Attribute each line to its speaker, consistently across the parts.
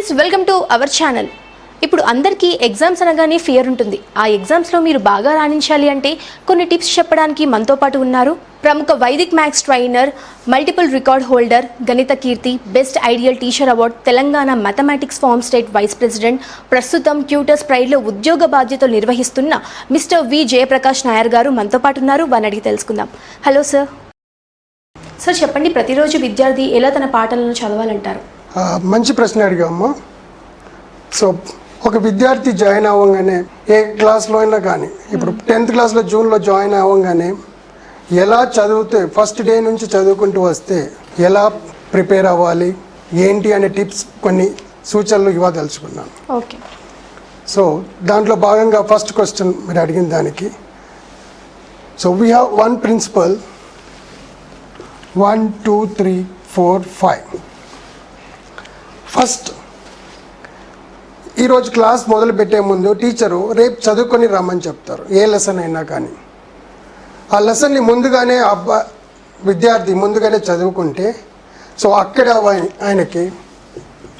Speaker 1: Friends, welcome to our channel. ఇప్పుడు అందరికీ exams అనగానే ఫియర్ ఉంటుంది. ఆ ఎగ్జామ్స్లో మీరు బాగా రాణించాలి అంటే కొన్ని టిప్స్ చెప్పడానికి మనతో పాటు ఉన్నారు ప్రముఖ Vedic maths trainer, multiple record holder, Ganitha Keerthi, best ideal teacher award, Telangana mathematics forum state vice president, ప్రస్తుతం ట్యూటర్స్ ప్రైడ్లో ఉద్యోగ బాధ్యతలు నిర్వహిస్తున్న మిస్టర్ వి జయప్రకాష్ నాయర్ గారు మనతో పాటు ఉన్నారు. వారిని అడిగి తెలుసుకుందాం. Hello sir. సార్ చెప్పండి, ప్రతిరోజు విద్యార్థి ఎలా తన పాఠాలను చదవాలంటారు?
Speaker 2: మంచి ప్రశ్న అడిగాము. సో ఒక విద్యార్థి జాయిన్ అవ్వగానే ఏ క్లాస్లో అయినా కానీ, ఇప్పుడు 10th క్లాస్లో జూన్లో జాయిన్ అవ్వగానే ఎలా చదివితే ఫస్ట్ డే నుంచి చదువుకుంటూ వస్తే ఎలా ప్రిపేర్ అవ్వాలి ఏంటి అనే టిప్స్ కొన్ని సూచనలు ఇవ్వదలుచుకున్నాను.
Speaker 1: ఓకే.
Speaker 2: సో దాంట్లో భాగంగా ఫస్ట్ క్వశ్చన్ మీరు అడిగిన దానికి, so we have one principle 1 2 3 4 5. First ఈరోజు క్లాస్ మొదలు పెట్టే ముందు టీచరు రేపు చదువుకొని రమ్మని చెప్తారు. ఏ లెసన్ అయినా కానీ ఆ లెసన్ని ముందుగానే విద్యార్థి ముందుగానే చదువుకుంటే, సో అక్కడ ఆయనకి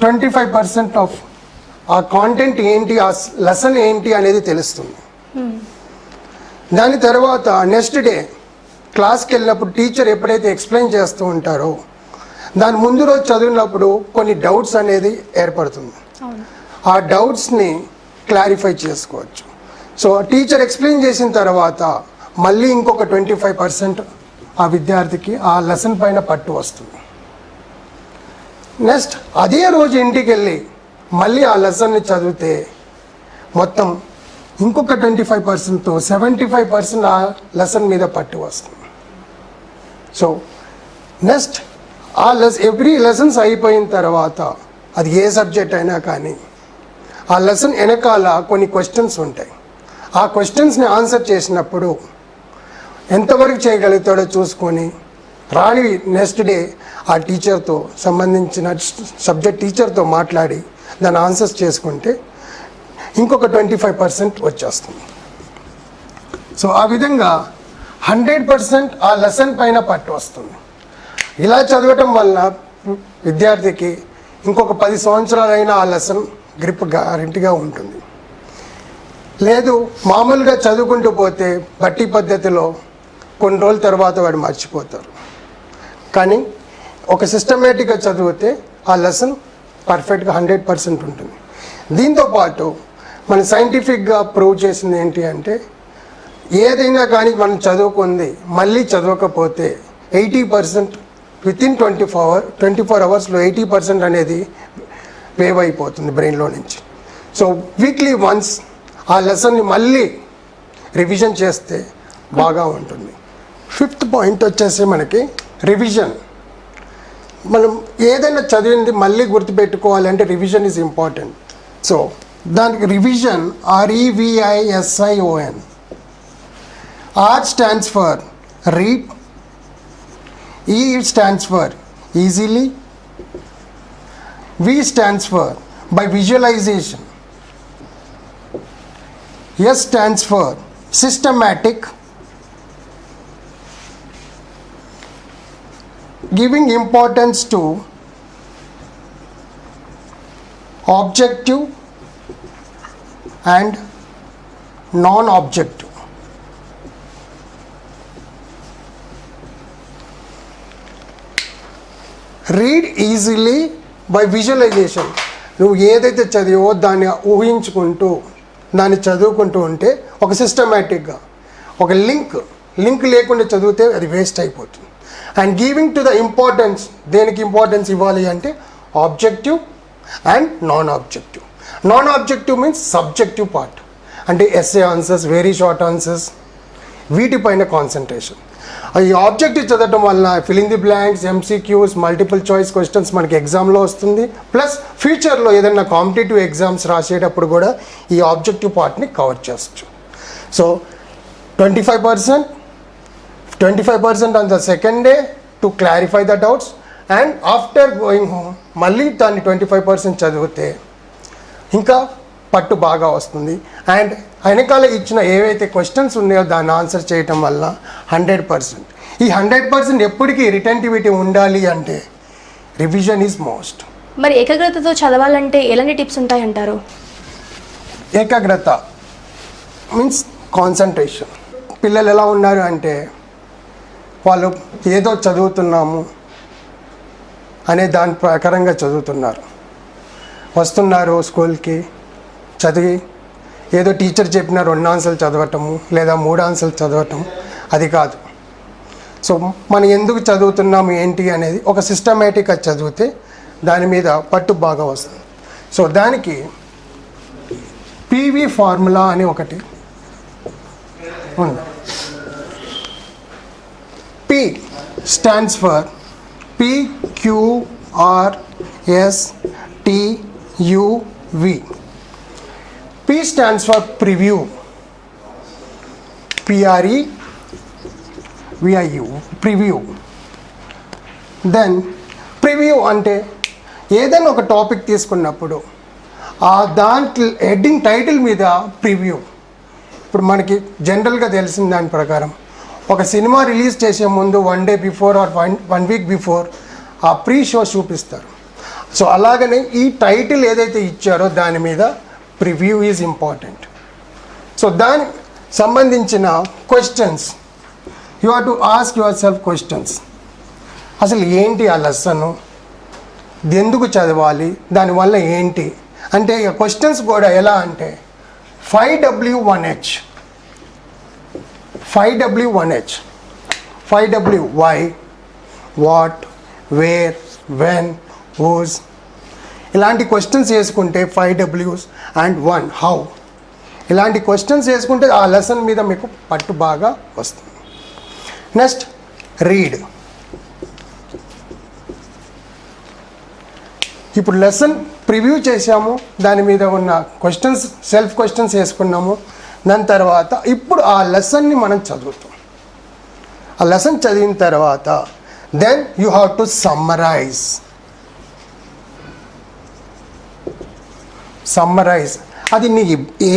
Speaker 2: 25% ఆఫ్ ఆ కాంటెంట్ ఏంటి, ఆ లెసన్ ఏంటి అనేది తెలుస్తుంది. దాని తర్వాత నెక్స్ట్ డే క్లాస్కి వెళ్ళినప్పుడు టీచర్ ఎప్పుడైతే ఎక్స్ప్లెయిన్ చేస్తూ ఉంటారో దాని ముందు రోజు చదివినప్పుడు కొన్ని డౌట్స్ అనేది ఏర్పడుతుంది. ఆ డౌట్స్ని క్లారిఫై చేసుకోవచ్చు. సో టీచర్ ఎక్స్ప్లెయిన్ చేసిన తర్వాత మళ్ళీ ఇంకొక 25% ఆ విద్యార్థికి ఆ లెసన్ పైన పట్టు వస్తుంది. నెక్స్ట్ అదే రోజు ఇంటికి వెళ్ళి మళ్ళీ ఆ లెసన్ని చదివితే మొత్తం ఇంకొక 25%తో 75% ఆ లెసన్ మీద పట్టు వస్తుంది. సో నెక్స్ట్ ఎవ్రీ లెసన్స్ అయిపోయిన తర్వాత అది ఏ సబ్జెక్ట్ అయినా కానీ ఆ లెసన్ వెనకాల కొన్ని క్వశ్చన్స్ ఉంటాయి. ఆ క్వశ్చన్స్ని ఆన్సర్ చేసినప్పుడు ఎంతవరకు చేయగలుగుతాడో చూసుకొని రాని నెక్స్ట్ డే ఆ టీచర్తో సంబంధించిన సబ్జెక్ట్ టీచర్తో మాట్లాడి దాని ఆన్సర్స్ చేసుకుంటే ఇంకొక 25% వచ్చేస్తుంది. సో ఆ విధంగా 100% ఆ లెసన్ పైన పట్టు వస్తుంది. ఇలా చదవటం వల్ల విద్యార్థికి ఇంకొక 10 సంవత్సరాలైనా ఆ లెసన్ గ్రిప్ గ్యారెంటీగా ఉంటుంది. లేదు మామూలుగా చదువుకుంటూ పోతే బట్టి పద్ధతిలో కొన్ని రోజుల తర్వాత వాడు మర్చిపోతారు. కానీ ఒక సిస్టమేటిక్గా చదివితే ఆ లెసన్ పర్ఫెక్ట్గా 100% ఉంటుంది. దీంతోపాటు మన సైంటిఫిక్గా ప్రూవ్ చేసింది ఏంటి అంటే, ఏదైనా కానీ మనం చదువుకుంది మళ్ళీ చదవకపోతే 80% వితిన్ 24 అవర్స్లో 80% అనేది వేవ్ అయిపోతుంది బ్రెయిన్లో నుంచి. సో వీక్లీ వన్స్ ఆ లెసన్ని మళ్ళీ రివిజన్ చేస్తే బాగా ఉంటుంది. 5th పాయింట్ వచ్చేసి మనకి రివిజన్. మనం ఏదైనా చదివింది మళ్ళీ గుర్తుపెట్టుకోవాలి అంటే రివిజన్ ఈజ్ ఇంపార్టెంట్. సో దానికి revision REVISION. R stands for read, E stands for easily, V stands for by visualization, S stands for systematic, giving importance to objective and non-objective. Read easily by visualisation. నువ్వు ఏదైతే చదివో దాన్ని ఊహించుకుంటూ దాన్ని చదువుకుంటూ ఉంటే ఒక సిస్టమేటిక్గా ఒక లింక్ లేకుండా చదివితే అది వేస్ట్ అయిపోతుంది. And giving to the importance, దేనికి ఇంపార్టెన్స్ ఇవ్వాలి అంటే objective and non objective. Non objective means subjective part, అంటే SA answers, very short answers, వీటిపైన కాన్సన్ట్రేషన్. ఈ ఆబ్జెక్టివ్ చదవటం వల్ల filling the blanks, MCQs, multiple choice questions మనకి ఎగ్జామ్లో వస్తుంది. ప్లస్ ఫ్యూచర్లో ఏదైనా కాంపిటేటివ్ ఎగ్జామ్స్ రాసేటప్పుడు కూడా ఈ ఆబ్జెక్టివ్ పార్ట్ని కవర్ చేయవచ్చు. So 25% on the second day to clarify the doubts, and after going home మళ్ళీ దాన్ని 25% చదివితే ఇంకా పట్టు బాగా వస్తుంది. అండ్ వెనకాల ఇచ్చిన ఏవైతే క్వశ్చన్స్ ఉన్నాయో దాన్ని ఆన్సర్ చేయటం వల్ల 100%. ఈ 100% ఎప్పటికీ రిటెంటివిటీ ఉండాలి అంటే రివిజన్ ఈజ్ మోస్ట్.
Speaker 1: మరి ఏకాగ్రతతో చదవాలంటే ఎలాంటి టిప్స్ ఉంటాయంటారు?
Speaker 2: ఏకాగ్రత మీన్స్ కాన్సన్ట్రేషన్. పిల్లలు ఎలా ఉన్నారు అంటే వాళ్ళు ఏదో చదువుతున్నాము అనే దాని ప్రకారంగా చదువుతున్నారు. వస్తున్నారు స్కూల్కి, చదివి ఏదో టీచర్ చెప్పిన 2 ఆన్సర్లు చదవటము లేదా 3 ఆన్సర్లు చదవటం, అది కాదు. సో మనం ఎందుకు చదువుతున్నాము ఏంటి అనేది ఒక సిస్టమేటిక్గా చదివితే దాని మీద పట్టు బాగా వస్తుంది. సో దానికి పివి ఫార్ములా అని ఒకటి ఉంది. P stands for PQRSTUV. P stands for preview. PREVIU, preview. Then preview అంటే ఏదైనా ఒక టాపిక్ తీసుకున్నప్పుడు ఆ దాంట్లో హెడ్డింగ్ టైటిల్ మీద ప్రివ్యూ. ఇప్పుడు మనకి జనరల్గా తెలిసిన దాని ప్రకారం ఒక సినిమా రిలీజ్ చేసే ముందు 1 day before or 1 week before ఆ ప్రీ షో చూపిస్తారు. సో అలాగనే ఈ టైటిల్ ఏదైతే ఇచ్చారో దాని మీద ప్రివ్యూ ఈజ్ ఇంపార్టెంట్. సో దానికి సంబంధించిన questions you have to ask your self questions. అసలు ఏంటి ఆ లెసను, ఎందుకు చదవాలి, దానివల్ల ఏంటి అంటే ఇక క్వశ్చన్స్ కూడా ఎలా అంటే 5W1H 5W why, what, where, when, whose ఇలాంటి క్వశ్చన్స్ వేసుకుంటే 5Ws అండ్ 1 how ఇలాంటి క్వశ్చన్స్ వేసుకుంటే ఆ లెసన్ మీద మీకు పట్టు బాగా వస్తుంది. Next read. ఇప్పుడు లెసన్ ప్రివ్యూ చేసాము, దాని మీద ఉన్న క్వశ్చన్స్ సెల్ఫ్ క్వశ్చన్స్ వేసుకున్నాము. దాని తర్వాత ఇప్పుడు ఆ లెసన్ని మనం చదువుతాం. ఆ లెసన్ చదివిన తర్వాత then you have to summarise. అది నీ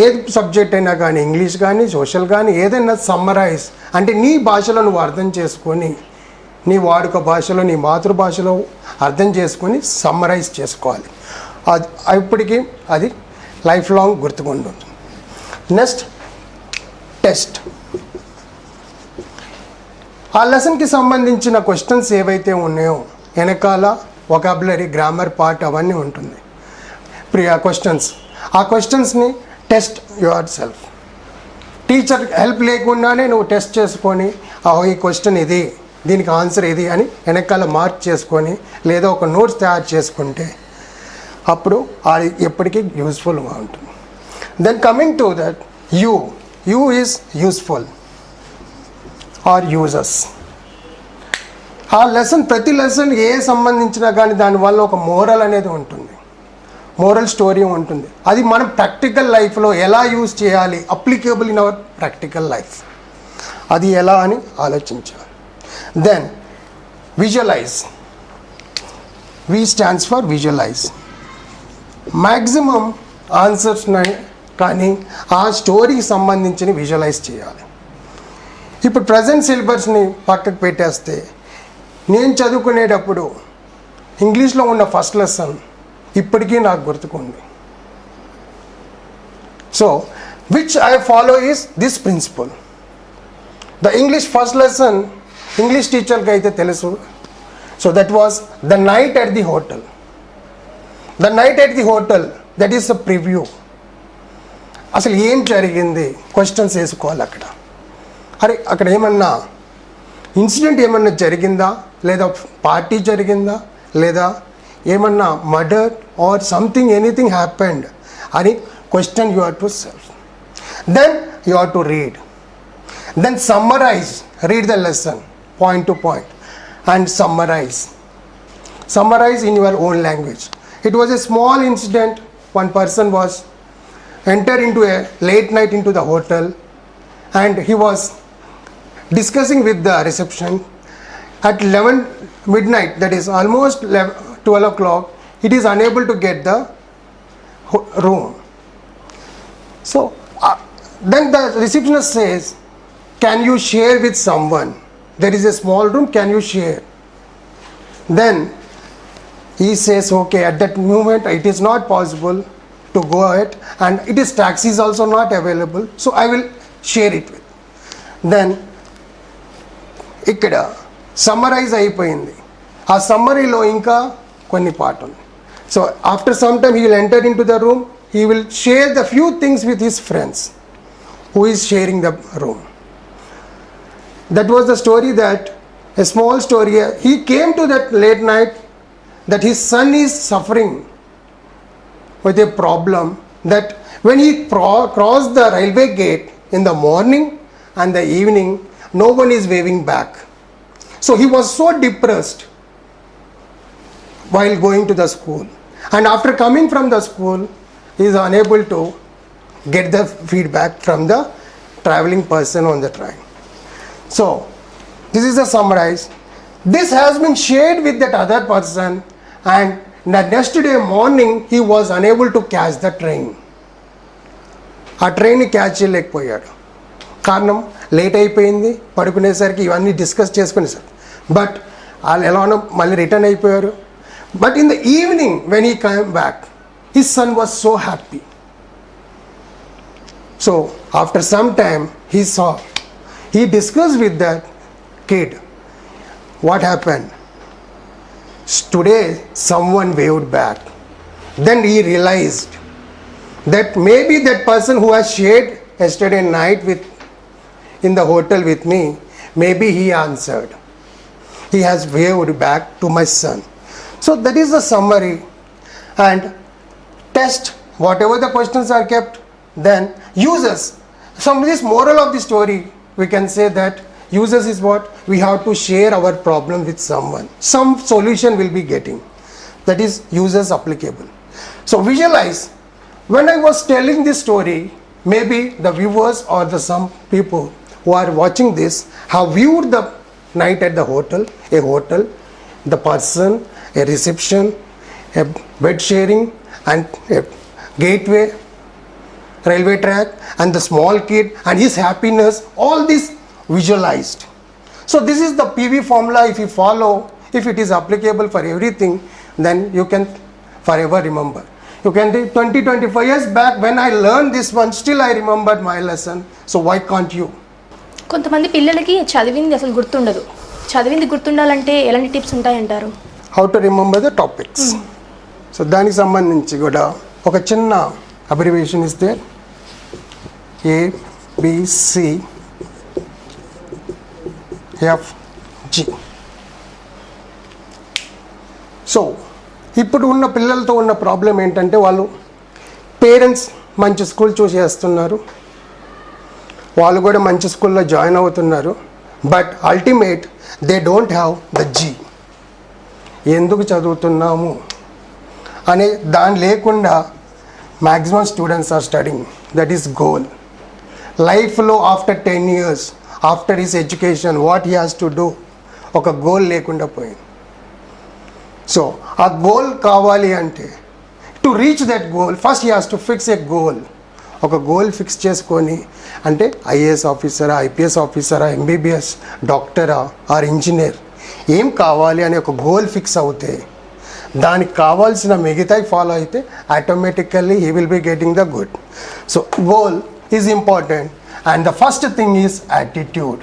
Speaker 2: ఏ సబ్జెక్ట్ అయినా కానీ, ఇంగ్లీష్ కానీ సోషల్ కానీ ఏదైనా సమ్మరైజ్ అంటే నీ భాషలో నువ్వు అర్థం చేసుకొని, నీ వాడుక భాషలో నీ మాతృభాషలో అర్థం చేసుకొని సమ్మరైజ్ చేసుకోవాలి. అది ఇప్పటికీ అది లైఫ్ లాంగ్ గుర్తుకుంటుంది. Next test. ఆ లెసన్కి సంబంధించిన క్వశ్చన్స్ ఏవైతే ఉన్నాయో వెనకాల వొకాబులరీ, గ్రామర్ పార్ట్ అవన్నీ ఉంటుంది. క్వశ్చన్స్, ఆ క్వశ్చన్స్ని test your self. Teacher help లేకుండానే నువ్వు టెస్ట్ చేసుకొని ఈ క్వశ్చన్ ఇది, దీనికి ఆన్సర్ ఇది అని వెనకాల మార్క్ చేసుకొని లేదా ఒక నోట్స్ తయారు చేసుకుంటే అప్పుడు అది ఎప్పటికీ యూస్ఫుల్గా ఉంటుంది. Then coming to that you is useful or users. ఆ లెసన్ ప్రతి లెసన్ ఏ సంబంధించినా కానీ దానివల్ల ఒక మోరల్ అనేది ఉంటుంది, మోరల్ స్టోరీ ఉంటుంది. అది మనం ప్రాక్టికల్ లైఫ్లో ఎలా యూజ్ చేయాలి, applicable in our practical life, అది ఎలా అని ఆలోచించాలి. Then visualise. V stands for visualise. Maximum ఆన్సర్స్ని కానీ ఆ స్టోరీకి సంబంధించిన విజువలైజ్ చేయాలి. ఇప్పుడు ప్రజెంట్ సిలబస్ని పక్కకు పెట్టేస్తే నేను చదువుకునేటప్పుడు ఇంగ్లీష్లో ఉన్న ఫస్ట్ లెసన్ ఇప్పటికీ నాకు గుర్తుకుంది. So which I follow is this principle. The English first lesson English టీచర్కి అయితే తెలుసు. So that was the night at the hotel. The night at the hotel, that is the preview. అసలు ఏం జరిగింది questions వేసుకోవాలి అక్కడ. అరే అక్కడ ఏమన్నా ఇన్సిడెంట్ ఏమన్నా జరిగిందా, లేదా పార్టీ జరిగిందా, లేదా ఏమన్నా murder or something anything happened అని question you are to self. Then you are to read. Then summarise. Read the lesson point to point and summarize in your own language. It was a small incident. One person was entered into a late night into the hotel and he was discussing with the reception at 11 midnight, that is almost 12 o'clock. It is unable to get the room. So then the receptionist says, can you share with someone? There is a small room, can you share? Then He says, okay, at that moment it is not possible to go ahead, and it is taxis also not available, so I will share it with. Then ఇక్కడ summarise అయిపోయింది. ఆ సమ్మరీలో ఇంకా కొన్ని part ఉంది. So after some time he will enter in to the room, he will share the few things with his friends who is sharing the room. That was the story, that a small story. He came to that late night that his son is suffering with a problem, that when he crossed the railway gate in the morning and the evening, no one is waving back. So he was so depressed while going to the school. And after coming from the school, he is unable to get the feedback from the traveling person on the train. So, this is a summarize. This has been shared with that other person, and the next day morning he was unable to catch the train. ఆ ట్రైన్ని catch చేయలేకపోయాడు. కారణం late అయిపోయింది, పడుకునేసరికి ఇవన్నీ discuss చేసుకునేసారు. But వాళ్ళు ఎలానో మళ్ళీ return అయిపోయారు. But in the evening when he come back, his son was so happy. So after some time he discussed with that kid what happened. Today someone waved back. Then he realized that maybe that person who has shared yesterday night in the hotel with me, maybe he answered. He has waved back to my son. So that is the summary. And test whatever the questions are kept, then uses. Some of this moral of the story, we can say that users is what? We have to share our problem with someone. Some solution will be getting. That is users applicable. So visualize. When I was telling this story, maybe the viewers or some people who are watching this have viewed the night at the hotel, the person, a reception, a bed sharing, and a gateway, railway track, and the small kid and his happiness, all this visualized. So this is the PV formula. If you follow, if it is applicable for everything, then you can forever remember. You can do 20-25 years back when I learned this one, still I remembered my lesson. So why can't you?
Speaker 1: కొంతమంది పిల్లలకి చదివింది అసలు గుర్తుండదు. చదివింది గుర్తుండాలంటే ఎలాంటి tips ఉంటాయంటారు?
Speaker 2: How to remember the topics. So దానికి సంబంధించి కూడా ఒక చిన్న అబ్రివేషన్ ఇస్తే ABC FG. సో ఇప్పుడు ఉన్న పిల్లలతో ఉన్న ప్రాబ్లం ఏంటంటే, వాళ్ళు పేరెంట్స్ మంచి స్కూల్ చూస్ చేస్తున్నారు, వాళ్ళు కూడా మంచి స్కూల్లో జాయిన్ అవుతున్నారు, but ultimate they don't have the G. ఎందుకు చదువుతున్నాము అనే దాని లేకుండా maximum students are studying. That is goal. లైఫ్లో after 10 years, after his education, what he has to do, ఒక గోల్ లేకుండా పోయింది. సో ఆ గోల్ కావాలి అంటే, to reach that goal first he has to fix a goal. ఒక goal fix చేసుకొని, అంటే ఐఏఎస్ ఆఫీసరా, ఐపీఎస్ ఆఫీసరా, ఎంబీబీఎస్ డాక్టరా ఆర్ ఇంజనీర్, ఏం కావాలి అనే ఒక గోల్ ఫిక్స్ అవుతే, దానికి కావాల్సిన మిగతాయి ఫాలో అయితే automatically he will be getting the good. So goal is important. And the first thing is attitude.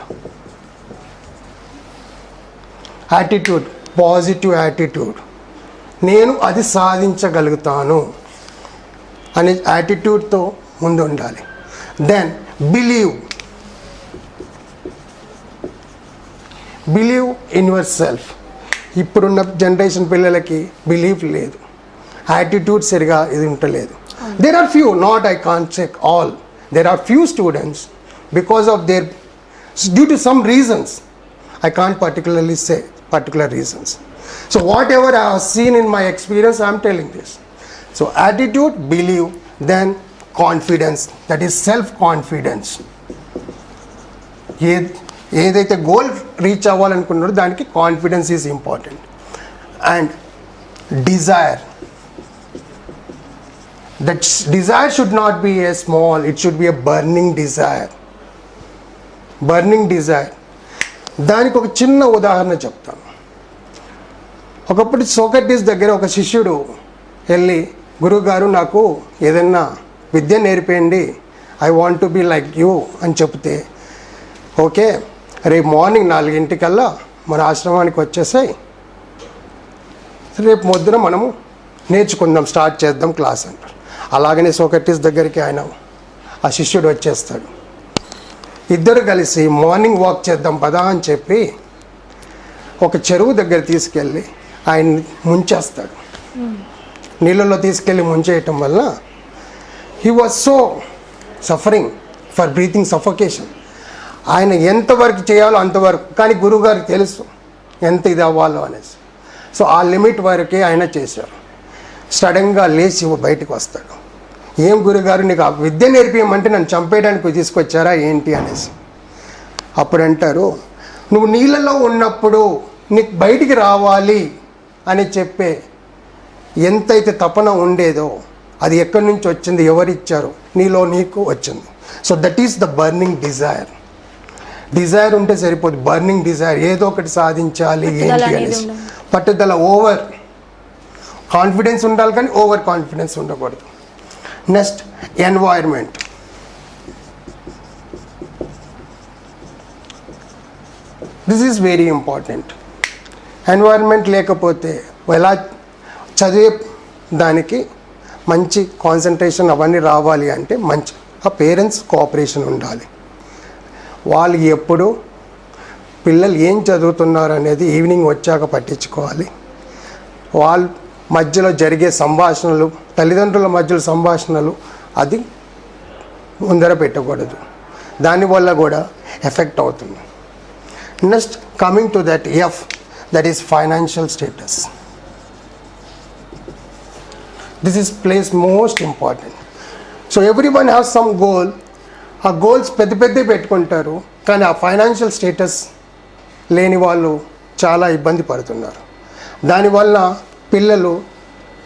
Speaker 2: Attitude, positive attitude. నేను అది సాధించగలుగుతాను అనే యాటిట్యూడ్తో ముందు ఉండాలి. Then believe in yourself. ఇప్పుడున్న జనరేషన్ పిల్లలకి బిలీఫ్ లేదు, యాటిట్యూడ్ సరిగా ఇది ఉండలేదు. There are few, not I can't check all, there are few students because of their due to some reasons, I can't particularly say particular reasons. So whatever I have seen in my experience, I am telling this. So attitude, believe, then confidence, that is self-confidence. ఏదైతే goal reach అవ్వాలనుకున్నారో దానికి confidence is important. And Dzire, that desire should not be a small, it should B a burning desire. దానికి ఒక చిన్న ఉదాహరణ చెప్తాను. ఒకప్పుడు Socrates దగ్గర ఒక శిష్యుడు వెళ్ళి, గురువుగారు నాకు ఏదైనా విద్య నేర్పేయండి, I want to be like you అని చెప్తే, ఓకే రేపు మార్నింగ్ 4 మన ఆశ్రమానికి వచ్చేసాయి, రేపు పొద్దున మనము నేర్చుకుందాం, స్టార్ట్ చేద్దాం క్లాస్ అంటారు. అలాగనే సోక్రటీస్ దగ్గరికి ఆ శిష్యుడు వచ్చేస్తాడు. ఇద్దరు కలిసి మార్నింగ్ వాక్ చేద్దాం పదా అని చెప్పి ఒక చెరువు దగ్గర తీసుకెళ్ళి ఆయన్ని ముంచేస్తాడు. నీళ్ళలో తీసుకెళ్ళి ముంచేయటం వల్ల he was so suffering for breathing suffocation. ఆయన ఎంతవరకు చేయాలో అంతవరకు, కానీ గురువుగారికి తెలుసు ఎంత ఇది అవ్వాలో అనేసి. సో ఆ లిమిట్ వరకే ఆయన చేశారు. సడన్గా లేచి బయటకు వస్తాడు. ఏం గురుగారు నీకు ఆ విద్య నేర్పించమంటే నన్ను చంపేయడానికి తీసుకొచ్చారా ఏంటి అనేసి. అప్పుడు అంటారు, నువ్వు నీళ్ళలో ఉన్నప్పుడు నీకు బయటికి రావాలి అని చెప్పే ఎంతైతే తపన ఉండేదో అది ఎక్కడి నుంచి వచ్చింది, ఎవరిచ్చారు, నీలో నీకు వచ్చింది. So that is the burning desire. Desire ఉంటే సరిపోదు, బర్నింగ్ డిజైర్, ఏదో ఒకటి సాధించాలి ఏంటి అనేసి పట్టుదల. ఓవర్ కాన్ఫిడెన్స్ ఉండాలి కానీ ఓవర్ కాన్ఫిడెన్స్ ఉండకూడదు. Next environment. This is very important. Environment లేకపోతే ఎలా చదివే దానికి మంచి కాన్సన్ట్రేషన్ అవన్నీ రావాలి అంటే మంచి ఆ పేరెంట్స్ కోఆపరేషన్ ఉండాలి. వాళ్ళు ఎప్పుడు పిల్లలు ఏం చదువుతున్నారు అనేది ఈవినింగ్ వచ్చాక పట్టించుకోవాలి. వాళ్ళ మధ్యలో జరిగే సంభాషణలు, తల్లిదండ్రుల మధ్యలో సంభాషణలు అది ముందర పెట్టకూడదు, దానివల్ల కూడా ఎఫెక్ట్ అవుతుంది. Next coming to that F, that is financial status. This is place most important. So every one have some goal. ఆ గోల్స్ పెద్దవి పెట్టుకుంటారు, కానీ ఆ ఫైనాన్షియల్ స్టేటస్ లేని వాళ్ళు చాలా ఇబ్బంది పడుతున్నారు. దానివల్ల పిల్లలు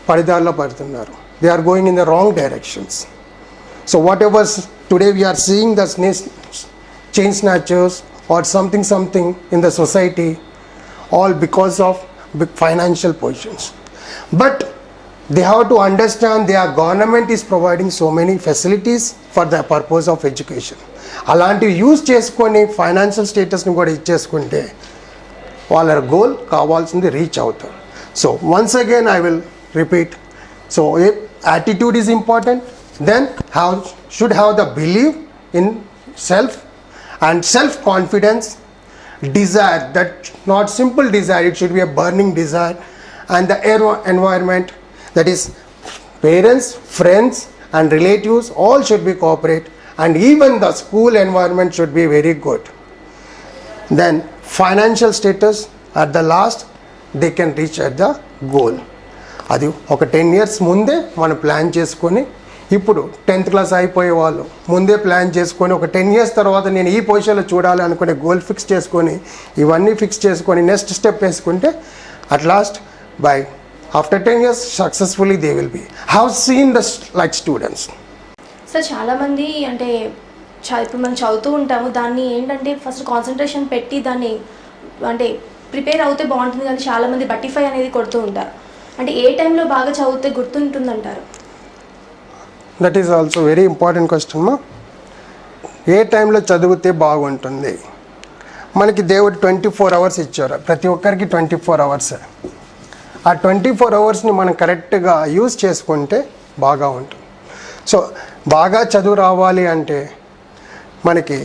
Speaker 2: పడిదారిలో పడుతున్నారు. They are going in the wrong directions. So whatever today we're seeing the chain snatchers or something in the society, all because of big financial positions. But they have to understand their government is providing so many facilities for the purpose of education. అలాంటివి use చేసుకొని financial స్టేటస్ని కూడా ఇచ్చేసుకుంటే వాళ్ళ goal కావాల్సింది reach అవుతారు. So once again I will repeat. So attitude is important, then should have the believe in self and self confidence. Desire, that not simple desire, it should be a burning desire. And the environment, that is parents, friends and relatives, all should be cooperate, and even the school environment should be very good. Then financial status, at the last they can reach at the goal. అది ఒక 10 years ముందే మనం plan చేసుకొని, ఇప్పుడు 10th class అయిపోయే వాళ్ళు ముందే plan చేసుకొని ఒక 10 years తర్వాత నేను ఈ పొజిషన్లో చూడాలి అనుకునే గోల్ ఫిక్స్ చేసుకొని, ఇవన్నీ ఫిక్స్ చేసుకొని నెక్స్ట్ స్టెప్ వేసుకుంటే at last by after 10 years successfully they will be have seen the like students.
Speaker 1: Sir చాలామంది అంటే ఇప్పుడు మనం చదువుతూ ఉంటాము, దాన్ని ఏంటంటే ఫస్ట్ కాన్సన్ట్రేషన్ పెట్టి దాన్ని అంటే ప్రిపేర్ అవుతే బాగుంటుంది, కానీ చాలామంది బట్టిఫై అనేది కొడుతూ ఉంటారు. అంటే ఏ టైంలో బాగా చదివితే గుర్తుంటుందంటారు?
Speaker 2: That is also very important question మా. ఏ టైంలో చదివితే బాగుంటుంది? మనకి దేవుడు 24 hours ఇచ్చారు, ప్రతి ఒక్కరికి 24 hours. ఆ 24 hours మనం కరెక్ట్గా యూజ్ చేసుకుంటే బాగా ఉంటుంది. సో బాగా చదువు రావాలి అంటే మనకి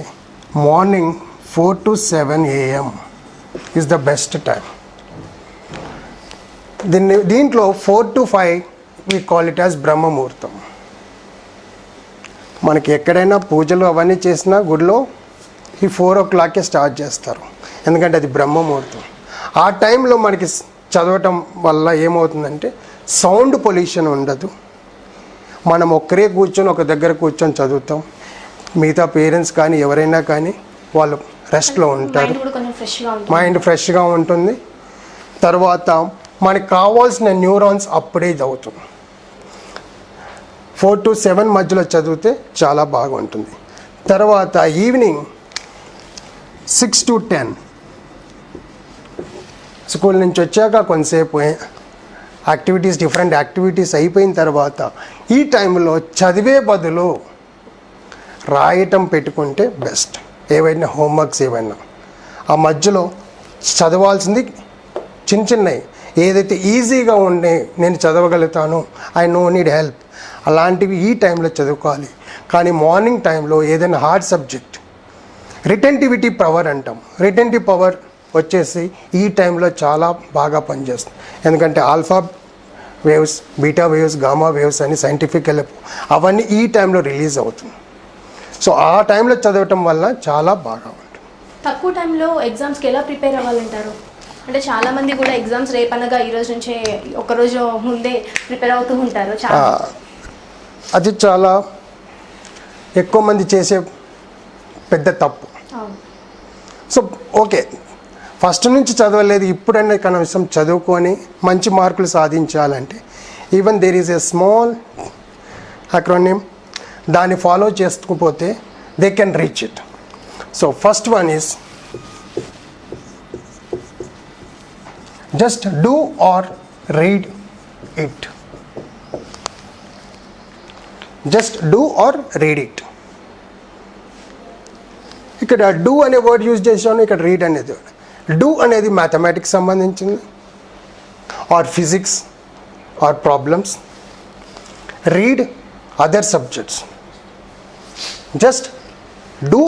Speaker 2: morning 4 to 7 AM is the best time. దీంట్లో 4 to 5 we call it as Brahmamuhurtam. మనకి ఎక్కడైనా పూజలు అవన్నీ చేసినా గుడిలో ఈ 4 o'clock స్టార్ట్ చేస్తారు, ఎందుకంటే అది బ్రహ్మముహూర్తం. ఆ టైంలో మనకి చదవటం వల్ల ఏమవుతుందంటే సౌండ్ పొల్యూషన్ ఉండదు. మనం ఒక్కరే కూర్చొని ఒక దగ్గర కూర్చొని చదువుతాం. మిగతా పేరెంట్స్ కానీ ఎవరైనా కానీ వాళ్ళు రెస్ట్లో ఉంటారు, మైండ్ ఫ్రెష్గా ఉంటుంది. తర్వాత మనకి కావాల్సిన న్యూరాన్స్ అప్పుడే చదువుతుంది. 4 to 7 మధ్యలో చదివితే చాలా బాగుంటుంది. తర్వాత ఈవినింగ్ 6 to 10 స్కూల్ నుంచి వచ్చాక కొంతసేపు యాక్టివిటీస్, డిఫరెంట్ యాక్టివిటీస్ అయిపోయిన తర్వాత ఈ టైంలో చదివే బదులు రాయటం పెట్టుకుంటే బెస్ట్. ఏవైనా హోంవర్క్స్ ఏవైనా ఆ మధ్యలో చదవాల్సింది చిన్నవి ఏదైతే ఈజీగా ఉండే నేను చదవగలుగుతాను, ఐ నో నీడ్ హెల్ప్, అలాంటివి ఈ టైంలో చదువుకోవాలి. కానీ మార్నింగ్ టైంలో ఏదైనా హార్డ్ సబ్జెక్ట్, రిటెంటివిటీ పవర్ అంటాం, రిటెంటివ్ పవర్ వచ్చేసి ఈ టైంలో చాలా బాగా పనిచేస్తుంది. ఎందుకంటే alpha waves, beta waves, gamma waves అని సైంటిఫిక్ అవన్నీ ఈ టైంలో రిలీజ్ అవుతుంది. సో ఆ టైంలో చదవటం వల్ల చాలా బాగా ఉంటుంది.
Speaker 1: తక్కువ టైంలో ఎగ్జామ్స్కి ఎలా ప్రిపేర్ అవ్వాలంటారు? అంటే చాలామంది కూడా ఎగ్జామ్స్ రేపనగా ఈ రోజు నుంచే ఒకరోజు ముందే ప్రిపేర్ అవుతూ ఉంటారు.
Speaker 2: అది చాలా ఎక్కువ మంది చేసే పెద్ద తప్పు. సో ఓకే, ఫస్ట్ నుంచి చదవలేదు, ఇప్పుడన్నా కనీసం చదువుకొని మంచి మార్కులు సాధించాలంటే even there is a small acronym, దాన్ని ఫాలో చేసుకోకపోతే they can reach it. So first one is just do or read it. Just do or read it. ఇక్కడ డూ అనే వర్డ్ యూజ్ చేసాను, ఇక్కడ రీడ్ అనేది. డూ అనేది మ్యాథమెటిక్స్ సంబంధించింది, or physics, or problems. Read other subjects. Just do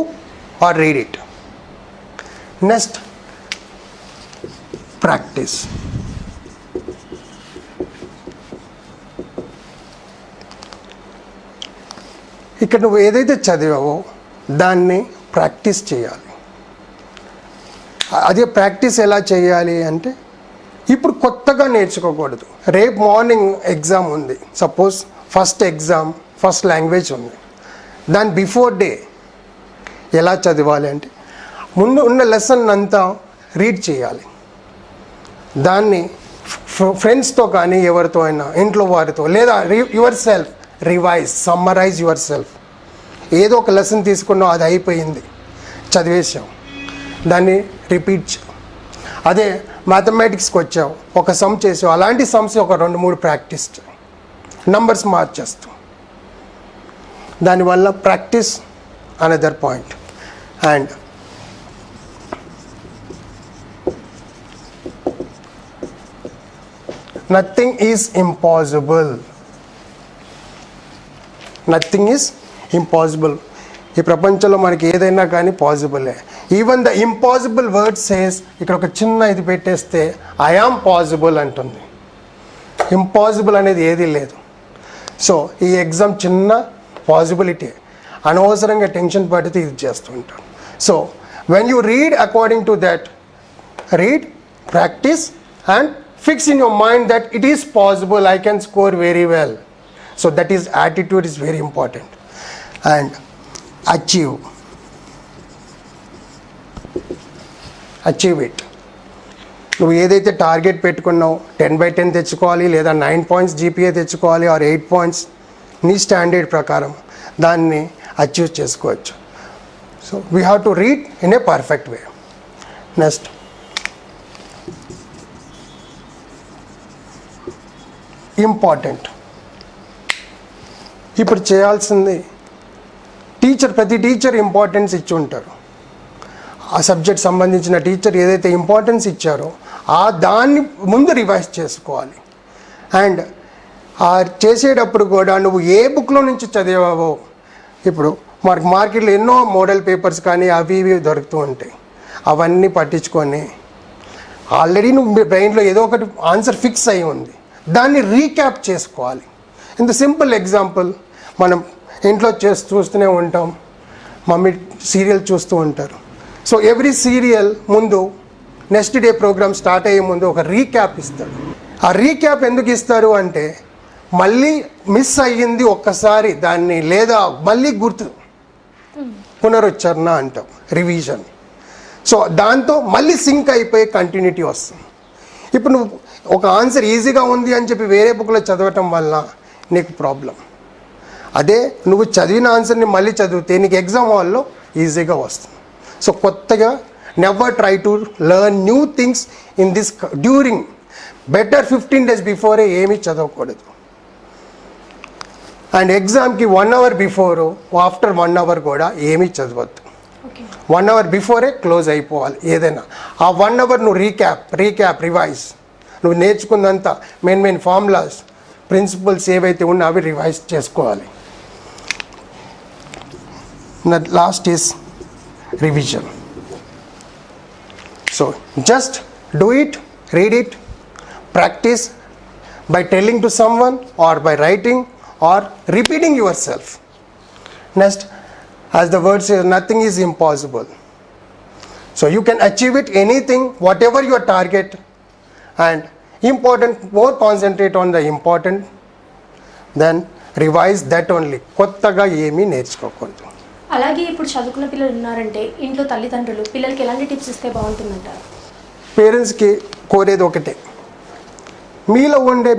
Speaker 2: or read it. Next, practice. ఇక్కడ నువ్వు ఏదైతే చదివావో దాన్ని ప్రాక్టీస్ చేయాలి. అదే ప్రాక్టీస్ ఎలా చేయాలి అంటే ఇప్పుడు కొత్తగా నేర్చుకోకూడదు. రేపు మార్నింగ్ ఎగ్జామ్ ఉంది, suppose first exam, first language ఉంది, దాని బిఫోర్ డే ఎలా చదవాలి అంటే ముందు ఉన్న లెసన్ అంతా రీడ్ చేయాలి. దాన్ని ఫ్రెండ్స్తో కానీ ఎవరితో అయినా, ఇంట్లో వారితో, లేదా your self revise, summarise your self. ఏదో ఒక లెసన్ తీసుకున్నావు, అది అయిపోయింది, చదివేసావు, దాన్ని రిపీట్. అదే మ్యాథమెటిక్స్కి వచ్చావు, ఒక సమ్ చేసావు, అలాంటి సమ్స్ ఒక 2-3 ప్రాక్టీస్, నంబర్స్ మార్చేస్తావు. దానివల్ల practice another point. And nothing is impossible. Nothing is impossible. ఈ ప్రపంచంలో మనకి ఏదైనా కానీ పాసిబులే. Even the impossible word says, ఇక్కడ ఒక చిన్న ఇది పెట్టేస్తే ఐ యామ్ పాసిబుల్ అంటుంది. ఇంపాసిబుల్ అనేది ఏదీ లేదు. సో ఈ ఎగ్జామ్ చిన్న పాసిబిలిటీ. అనవసరంగా టెన్షన్ పడితే ఇది చేస్తూ ఉంటాం. So when you read according to that, read, practice and fix in your mind that it is possible, I can score very well. So that is attitude is very important. And achieve it. నువ్వు ఏదైతే target పెట్టుకున్నావు, 10/10 తెచ్చుకోవాలి, లేదా 9 points GPA తెచ్చుకోవాలి, are 8 points, నీ standard ప్రకారం దాన్ని achieve చేసుకోవచ్చు. So we have to read in a perfect way. Next, important. ఇప్పుడు చేయాల్సింది ప్రతి టీచర్ ఇంపార్టెన్స్ ఇచ్చి ఉంటారు. ఆ సబ్జెక్ట్ సంబంధించిన టీచర్ ఏదైతే ఇంపార్టెన్స్ ఇచ్చారో దాన్ని ముందు రివైజ్ చేసుకోవాలి. అండ్ ఆ చేసేటప్పుడు కూడా నువ్వు ఏ బుక్లో నుంచి చదివావో, ఇప్పుడు మార్కెట్లో ఎన్నో మోడల్ పేపర్స్ కానీ అవి ఇవి దొరుకుతూ ఉంటాయి, అవన్నీ పట్టించుకొని ఆల్రెడీ నువ్వు బ్రెయిన్లో ఏదో ఒకటి ఆన్సర్ ఫిక్స్ అయి ఉంది, దాన్ని రీక్యాప్ చేసుకోవాలి. ఇంత సింపుల్ ఎగ్జాంపుల్, మనం ఇంట్లో చూస్తూనే ఉంటాం, మమ్మీ సీరియల్ చూస్తూ ఉంటారు. సో ఎవ్రీ సీరియల్ ముందు నెక్స్ట్ డే ప్రోగ్రామ్ స్టార్ట్ అయ్యే ముందు ఒక రీక్యాప్ ఇస్తాడు. ఆ రీక్యాప్ ఎందుకు ఇస్తారు అంటే మళ్ళీ మిస్ అయ్యింది ఒక్కసారి దాన్ని, లేదా మళ్ళీ పునరుచ్చరణ అంటాం, రివిజన్. సో దాంతో మళ్ళీ సింక్ అయిపోయి కంటిన్యూటీ వస్తుంది. ఇప్పుడు నువ్వు ఒక ఆన్సర్ ఈజీగా ఉంది అని చెప్పి వేరే బుక్లో చదవటం వల్ల నీకు ప్రాబ్లం. అదే నువ్వు చదివిన ఆన్సర్ని మళ్ళీ చదివితే నీకు ఎగ్జామ్ హాల్లో ఈజీగా వస్తుంది. సో కొత్తగా never try to learn new things in this during. Better 15 days before ఏమీ చదవకూడదు. అండ్ ఎగ్జామ్కి 1 hour బిఫోరు ఆఫ్టర్ 1 hour కూడా ఏమీ చదవద్దు. 1 hour బిఫోరే క్లోజ్ అయిపోవాలి ఏదైనా. ఆ 1 hour నువ్వు రీక్యాప్ రివైజ్, నువ్వు నేర్చుకున్నంత మెయిన్ ఫార్ములాస్ ప్రిన్సిపల్స్ ఏవైతే ఉన్నా అవి రివైజ్ చేసుకోవాలి. Last is revision. So just do it, read it, practice by telling to someone or by writing or repeating yourself. Next, as the word says, nothing is impossible. So you can achieve it, anything, whatever your target, and important, more concentrate on the important, then revise that only. కొత్తగా ఏమీ నేర్చుకోకూడదు.
Speaker 1: అలాగే ఇప్పుడు చదువుకున్న పిల్లలు ఉన్నారంటే ఇంట్లో తల్లిదండ్రులు పిల్లలకి ఎలాంటి టిప్స్ ఇస్తే బాగుంటుందంటారు?
Speaker 2: పేరెంట్స్కి కోరేది ఒకటే,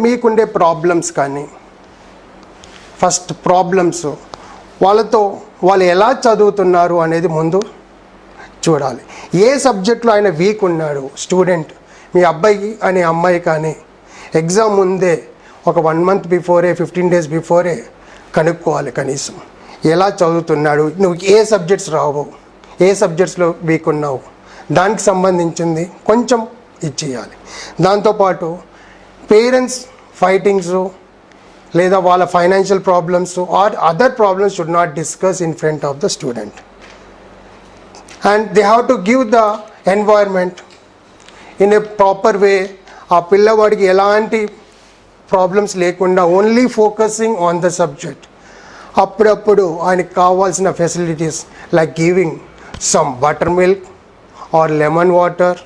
Speaker 2: మీకుండే ప్రాబ్లమ్స్ కానీ ఫస్ట్ ప్రాబ్లమ్స్ వాళ్ళు ఎలా చదువుతున్నారు అనేది ముందు చూడాలి. ఏ సబ్జెక్ట్లో ఆయన వీక్ ఉన్నాడు స్టూడెంట్, మీ అబ్బాయి అని అమ్మాయి కానీ ఎగ్జామ్ ముందే ఒక 1 month బిఫోరే 15 days బిఫోరే కనుక్కోవాలి కనీసం ఎలా చదువుతున్నాడు, నువ్వు ఏ సబ్జెక్ట్స్ రావు, ఏ సబ్జెక్ట్స్లో వీక్ ఉన్నావు, దానికి సంబంధించింది కొంచెం ఇచ్చేయాలి. దాంతోపాటు పేరెంట్స్ ఫైటింగ్స్ లేదా వాళ్ళ financial problems or other problems should not discuss in front of the student. And they have to give the environment in a proper way. ఆ పిల్లవాడికి ఎలాంటి ప్రాబ్లమ్స్ లేకుండా only focusing on the subject. అప్పుడప్పుడు ఆయనకు కావాల్సిన facilities like giving some butter milk or lemon water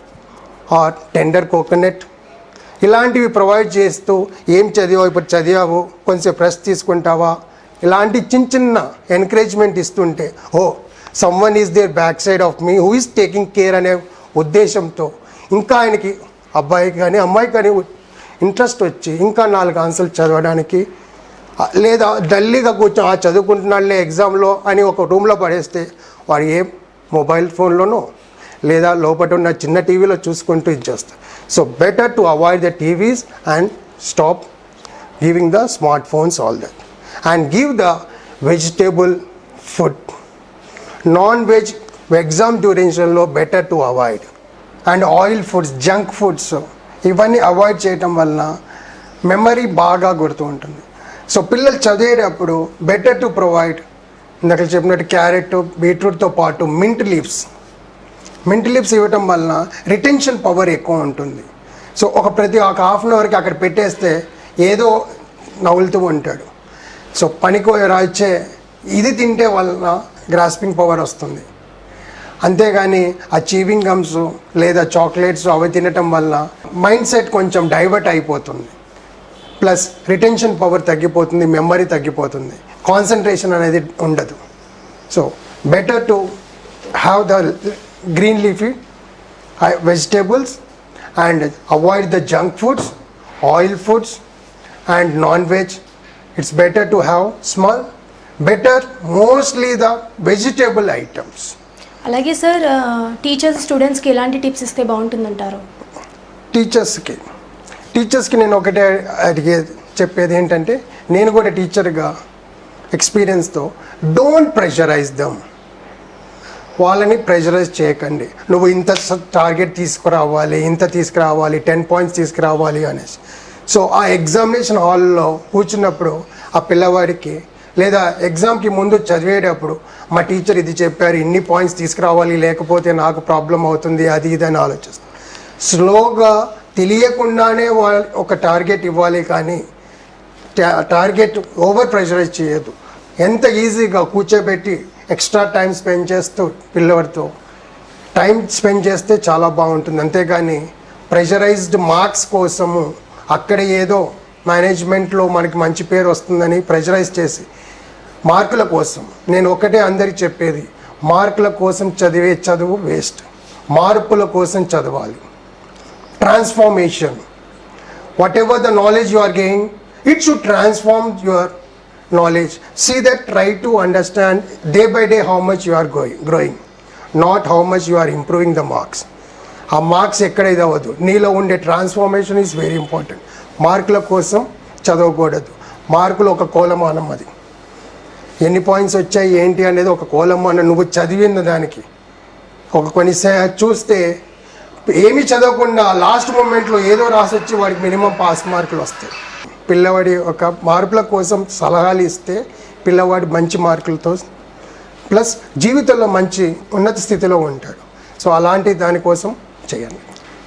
Speaker 2: or tender coconut ఇలాంటివి provide చేస్తూ, ఏం చదివావు, ఇప్పుడు చదివావు, కొంచెం రెస్ట్ తీసుకుంటావా, ఇలాంటి చిన్న ఎంకరేజ్మెంట్ ఇస్తుంటే someone is there back side of me who is taking care అనే ఉద్దేశంతో ఇంకా ఆయనకి అబ్బాయికి కానీ అమ్మాయికి కానీ ఇంట్రెస్ట్ వచ్చి ఇంకా 4 ఆన్సర్లు చదవడానికి, లేదా డల్లీగా కూర్చొని చదువుకుంటున్నాడులే ఎగ్జామ్లో అని ఒక రూమ్లో పడేస్తే వాడు ఏ మొబైల్ ఫోన్లోనో లేదా లోపల ఉన్న చిన్న టీవీలో చూసుకుంటూ ఇచ్చేస్తారు. So better to avoid the TVs and stop giving the smart phones all that and give the vegetable food. Non veg exam డ్యూరేషన్లో better to avoid. And oil foods, junk foods ఇవన్నీ avoid చేయటం వలన memory బాగా గుర్తు ఉంటుంది. So పిల్లలు చదివేటప్పుడు better to provide ఇందాక చెప్పినట్టు క్యారెట్ బీట్రూట్తో పాటు మింట్ లీవ్స్ ఇవ్వటం వలన రిటెన్షన్ పవర్ ఎక్కువ ఉంటుంది. సో ప్రతి హాఫ్ అన్ అవర్కి అక్కడ పెట్టేస్తే ఏదో నవ్వులుతూ ఉంటాడు. సో పనికి రాయిచ్చే ఇది తింటే వలన గ్రాస్పింగ్ పవర్ వస్తుంది. అంతేగాని ఆ చీవింగ్ గమ్స్ లేదా చాక్లెట్స్ అవి తినటం వల్ల మైండ్ సెట్ కొంచెం డైవర్ట్ అయిపోతుంది. ప్లస్ రిటెన్షన్ పవర్ తగ్గిపోతుంది, మెమరీ తగ్గిపోతుంది, కాన్సన్ట్రేషన్ అనేది ఉండదు. So better to have the green leafy vegetables and avoid the junk foods, oil foods and non-veg. It's better to have mostly the vegetable items.
Speaker 1: అలాగే sir teachers స్టూడెంట్స్కి ఎలాంటి tips ఇస్తే బాగుంటుందంటారు?
Speaker 2: టీచర్స్కి నేను ఒకటే చెప్పేది ఏంటంటే, నేను కూడా టీచర్గా ఎక్స్పీరియన్స్తో డోంట్ ప్రెషరైజ్ దమ్. వాళ్ళని ప్రెషరైజ్ చేయకండి. నువ్వు ఇంత టార్గెట్ తీసుకురావాలి, 10 points తీసుకురావాలి అనేసి. సో ఆ ఎగ్జామినేషన్ హాల్లో కూర్చున్నప్పుడు ఆ పిల్లవాడికి లేదా ఎగ్జామ్కి ముందు చదివేటప్పుడు మా టీచర్ ఇది చెప్పారు, ఇన్ని పాయింట్స్ తీసుకురావాలి, లేకపోతే నాకు ప్రాబ్లం అవుతుంది, అది ఇది అని ఆలోచిస్తాను. స్లోగా తెలియకుండానే ఒక టార్గెట్ ఇవ్వాలి, కానీ టార్గెట్ ఓవర్ ప్రెషరైజ్ చేయొద్దు. ఎంత ఈజీగా కూర్చోబెట్టి ఎక్స్ట్రా టైం స్పెండ్ చేస్తూ పిల్లవాడితో టైం స్పెండ్ చేస్తే చాలా బాగుంటుంది. అంతేగాని ప్రెషరైజ్డ్ మార్క్స్ కోసము అక్కడ ఏదో మేనేజ్మెంట్లో మనకి మంచి పేరు వస్తుందని ప్రెషరైజ్ చేసి మార్కుల కోసం, నేను ఒకటే అందరికీ చెప్పేది, మార్కుల కోసం చదివే చదువు వేస్ట్. మార్పుల కోసం చదవాలి. Transformation, whatever the knowledge you are gaining, it should transform your knowledge. See that, try to understand day by day how much you are growing. Not how much you are improving the marks. ఆ marks ఎక్కడైతే అవ్వదు, నీలో ఉండే transformation is very important. మార్కుల కోసం చదవకూడదు. మార్కులు ఒక కోలమానం, అది ఎన్ని పాయింట్స్ వచ్చాయి ఏంటి అనేది ఒక కోలమానం. నువ్వు చదివిన దానికి ఒక కొన్ని చూస్తే ఏమీ చదవకుండా లాస్ట్ మూమెంట్లో ఏదో రాసి వచ్చి వాడికి మినిమం పాస్ మార్కులు వస్తాయి. పిల్లవాడి ఒక మార్కుల కోసం సలహాలు ఇస్తే పిల్లవాడు మంచి మార్కులతో ప్లస్ జీవితంలో మంచి ఉన్నత స్థితిలో ఉంటాడు. సో అలాంటి దానికోసం చేయండి.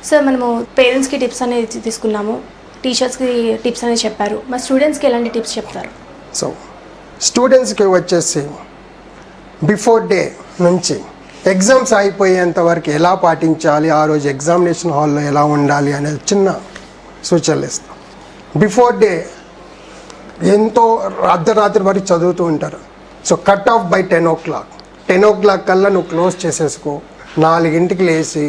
Speaker 1: సార్, మనము పేరెంట్స్కి టిప్స్ అనేది తీసుకున్నాము, టీచర్స్కి టిప్స్ అనేది చెప్పారు, మరి స్టూడెంట్స్కి ఎలాంటి టిప్స్ చెప్తారు?
Speaker 2: సో స్టూడెంట్స్కి వచ్చేసి బిఫోర్ డే నుంచి ఎగ్జామ్స్ అయిపోయేంత వరకు ఎలా పాటించాలి, ఆ రోజు ఎగ్జామినేషన్ హాల్లో ఎలా ఉండాలి అనేది చిన్న సూచనలు ఇస్తాం. బిఫోర్ డే ఎంతో అర్ధరాత్రి వరకు చదువుతూ ఉంటారు. So cut off by 10 o'clock. 10 o'clock కల్లా నువ్వు క్లోజ్ చేసేసుకో. 4 లేచి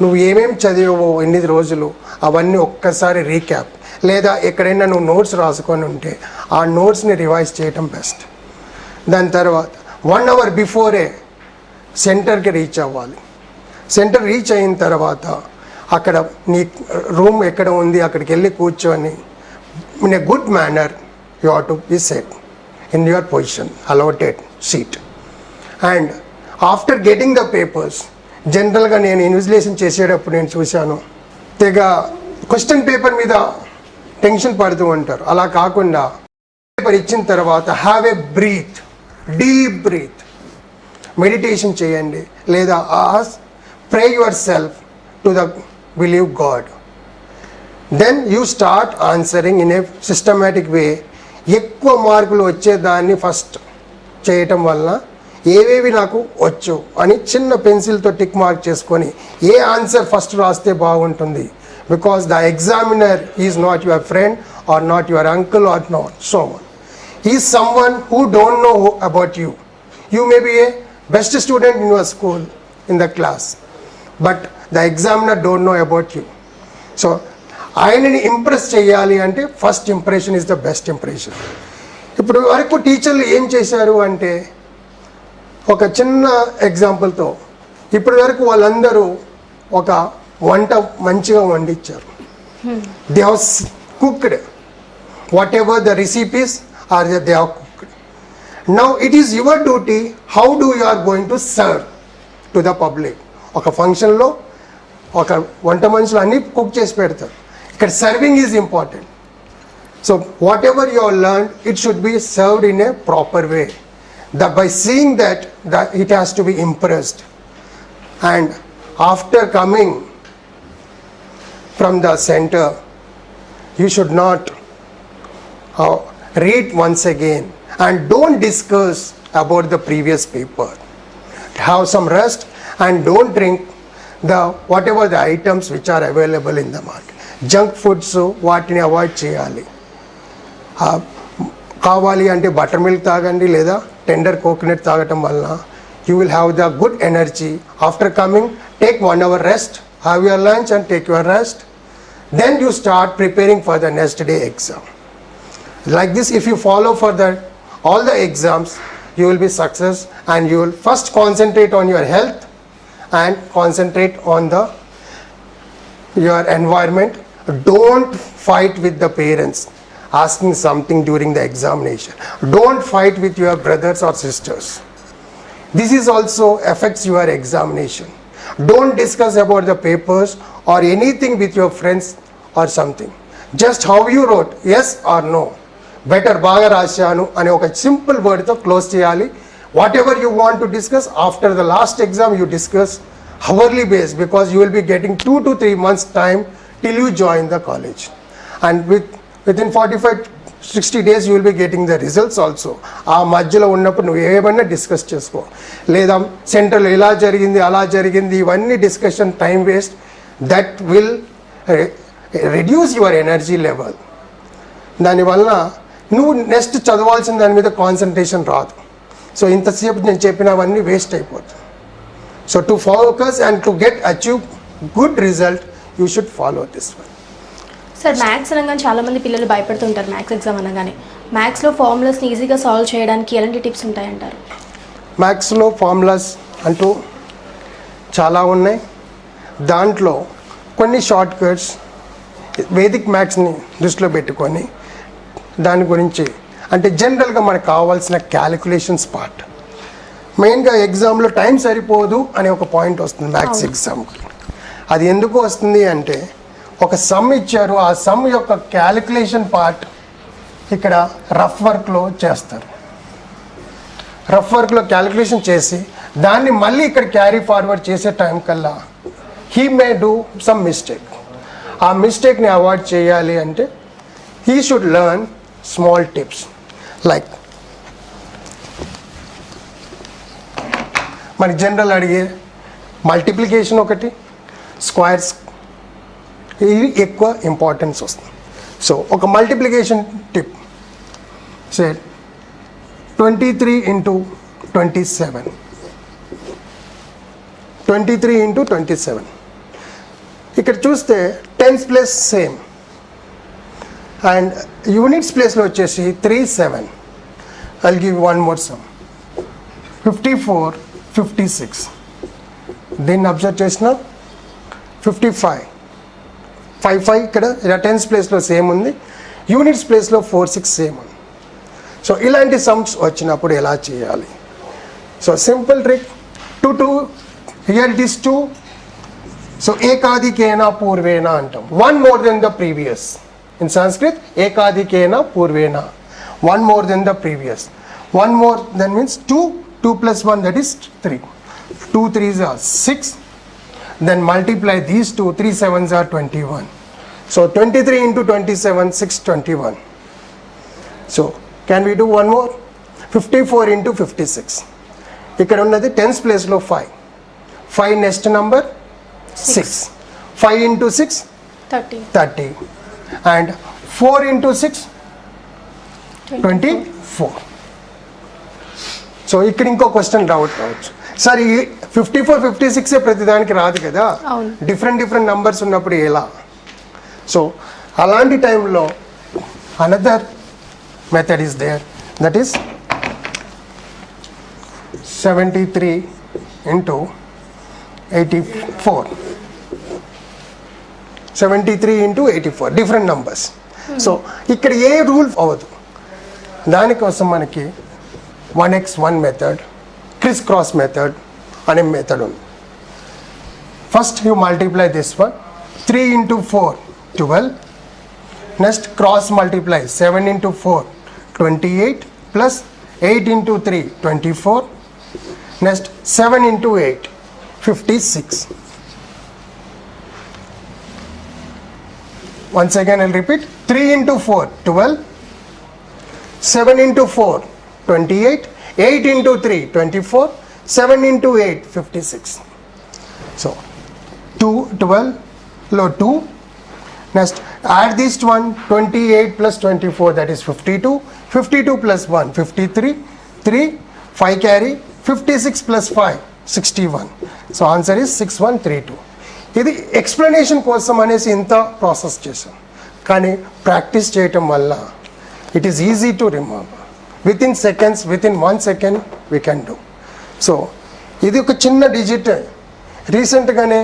Speaker 2: నువ్వు ఏమేమి చదివావో ఎన్ని రోజులు అవన్నీ ఒక్కసారి రీక్యాప్, లేదా ఎక్కడైనా నువ్వు నోట్స్ రాసుకొని ఉంటే ఆ నోట్స్ని రివైజ్ చేయటం బెస్ట్. దాని తర్వాత 1 hour బిఫోరే సెంటర్కి రీచ్ అవ్వాలి. సెంటర్ రీచ్ అయిన తర్వాత అక్కడ నీ రూమ్ ఎక్కడ ఉంది అక్కడికి వెళ్ళి కూర్చొని in a good manner you have to be set in your position allotted seat. And after getting the papers, జనరల్గా నేను ఇన్విజిలేషన్ చేసేటప్పుడు నేను చూశాను, తెగ క్వశ్చన్ పేపర్ మీద టెన్షన్ పడుతూ ఉంటారు. అలా కాకుండా పేపర్ ఇచ్చిన తర్వాత have a breath, deep breath, meditation చేయండి, లేదా pray yourself to the believe God. Then you start answering in a systematic way. ఎక్కువ మార్కులు వచ్చేదాన్ని ఫస్ట్ చేయటం వల్ల ఏవేవి నాకు వచ్చు అని చిన్న పెన్సిల్తో టిక్ మార్క్ చేసుకొని ఏ ఆన్సర్ ఫస్ట్ రాస్తే బాగుంటుంది. Because the examiner is not your friend or not your uncle or not someone. He is someone who don't know about you. You may be a best student in your school, in the class, but the examiner don't know about you. So ఆయనని impress చేయాలి అంటే first impression is the best impression. ఇప్పుడు వరకు టీచర్లు ఏం చేశారు అంటే, ఒక చిన్న ఎగ్జాంపుల్తో ఇప్పటి వరకు వాళ్ళందరూ ఒక వంట మంచిగా వండించారు. They have cooked whatever the recipes are they have cooked. Now it is your duty how do you are going to serve to the public. ఒక ఫంక్షన్లో ఒక వంట మనుషులు అన్నీ కుక్ చేసి పెడతారు. ఇక్కడ serving is important. So whatever you are learn it should be served in a proper way. That by seeing that it has to be impressed. And after coming from the center, you should not read once again and don't discuss about the previous paper. Have some rest and don't drink whatever the items which are available in the market. Junk foods వాటిని avoid చేయాలి. కావాలి అంటే butter milk తాగండి, లేదా tender coconut తాగటం వలన you will have the good energy. After coming take 1 hour రెస్ట్, have your lunch and take your rest. Then you start preparing for the next day exam. Like this, if you follow for all the exams, you will be success, and you will first concentrate on your health and concentrate on your environment. Don't fight with the parents asking something during the examination. Don't fight with your brothers or sisters. This is also affects your examination. Don't discuss about the papers or anything with your friends or something. Just how you wrote, yes or no. Better బాగా రాశాను అనే ఒక simple వర్డ్తో close చేయాలి. What ever you want to discuss after the last exam you discuss hourly base, because you will be getting 2 to 3 months time till you join the college, and within 45-60 days you will be getting the results also. ఆ మధ్యలో ఉన్నప్పుడు నువ్వు ఏమైనా discuss చేసుకో, లేదా central ఎలా జరిగింది అలా జరిగింది ఇవన్నీ discussion time waste. That will reduce your energy level. దానివల్ల నువ్వు నెక్స్ట్ చదవాల్సిన దాని మీద కాన్సన్ట్రేషన్ రాదు. సో ఇంతసేపు నేను చెప్పినవన్నీ వేస్ట్ అయిపోతుంది. So to focus and to achieve good result you should follow this one.
Speaker 1: Sir, maths అనగానే చాలామంది పిల్లలు భయపడుతుంటారు. మ్యాథ్స్ ఎగ్జామ్ అనగానే మ్యాథ్స్లో ఫార్ములాస్ని ఈజీగా సాల్వ్ చేయడానికి ఎలాంటి టిప్స్ ఉంటాయంటారు?
Speaker 2: మ్యాథ్స్లో ఫార్ములాస్ అంటూ చాలా ఉన్నాయి. దాంట్లో కొన్ని షార్ట్ కట్స్ వేదిక్ మ్యాథ్స్ని దృష్టిలో పెట్టుకొని దాని గురించి అంటే జనరల్గా మనకు కావాల్సిన క్యాలిక్యులేషన్స్ పార్ట్. మెయిన్గా ఎగ్జామ్లో టైం సరిపోదు అనే ఒక పాయింట్ వస్తుంది మ్యాథ్స్ ఎగ్జామ్కి. అది ఎందుకు వస్తుంది అంటే ఒక సమ్ ఇచ్చారు, ఆ సమ్ యొక్క క్యాలిక్యులేషన్ పార్ట్ ఇక్కడ రఫ్ వర్క్లో చేస్తారు. రఫ్ వర్క్లో క్యాలిక్యులేషన్ చేసి దాన్ని మళ్ళీ ఇక్కడ క్యారీ ఫార్వర్డ్ చేసే టైం కల్లా he may do some mistake. ఆ మిస్టేక్ని అవాయిడ్ చేయాలి అంటే he should learn small tips like మన జనరల్ అడిగే మల్టిప్లికేషన్ ఒకటి, స్క్వేర్స్, ఇవి ఎక్కువ ఇంపార్టెన్స్ వస్తుంది. సో ఒక మల్టిప్లికేషన్ టిప్ సే 23 into 27. 23 into 27. ఇక్కడ చూస్తే tens place same and units ప్లేస్లో వచ్చేసి 3 7. I'll give one more some 54 56. దీన్ని అబ్జర్వ్ చేసిన 55 55 ఇక్కడ టెన్స్ ప్లేస్లో సేమ్ ఉంది, యూనిట్స్ ప్లేస్లో 4 6 సేమ్ ఉంది. సో ఇలాంటి సమ్స్ వచ్చినప్పుడు ఎలా చేయాలి? So simple trick 2 2 here it is 2. So Ekadhikena Purvena అంటాం, one more than the previous. In Sanskrit Ekadhikena Purvena, one more than the previous. One more than means 2 2 plus 1 that is 3. 2 3s are 6. Then multiply these two, 3 7s are 21. So 23 into 27, 621. So can we do one more? 54 into 56. ఇక్కడ ఉన్నది tense ప్లేస్లో 5. 5 next number 6. 5 into 6 30. And 4 into 6 24. So ఇక్కడ ఇంకో question రావచ్చు, sir ఈ 54 56 ప్రతిదానికి రాదు కదా, డిఫరెంట్ నంబర్స్ ఉన్నప్పుడు ఎలా? సో అలాంటి టైంలో another method is there, that is 73 into 84. 73 into 84 different numbers. So ఇక్కడ ఏ రూల్ అవ్వదు, దానికోసం మనకి 1x1 method, criss cross method అనే మెథడ్ ఉంది. First you multiply this one, 3 into 4 12. Next cross multiply 7 into 4 28 plus 8 into 3 24. Next 7 into 8 56. Once again I'll repeat, 3 into 4 12, 7 into 4 28, 8 into 3 24, 7 into 8 56. So 2 12 lo 2. Next add this one, 28 plus 24, that is 52. 52 plus 1 53, 3 5 carry, 56 plus 5 61. So answer is 6132. ఇది explanation కోసం అనేసి ఇంత process చేసాం, కానీ practice చేయటం వల్ల it is easy to remember. With in 1 second we can do. So ఇది ఒక చిన్న డిజిట్. రీసెంట్గానే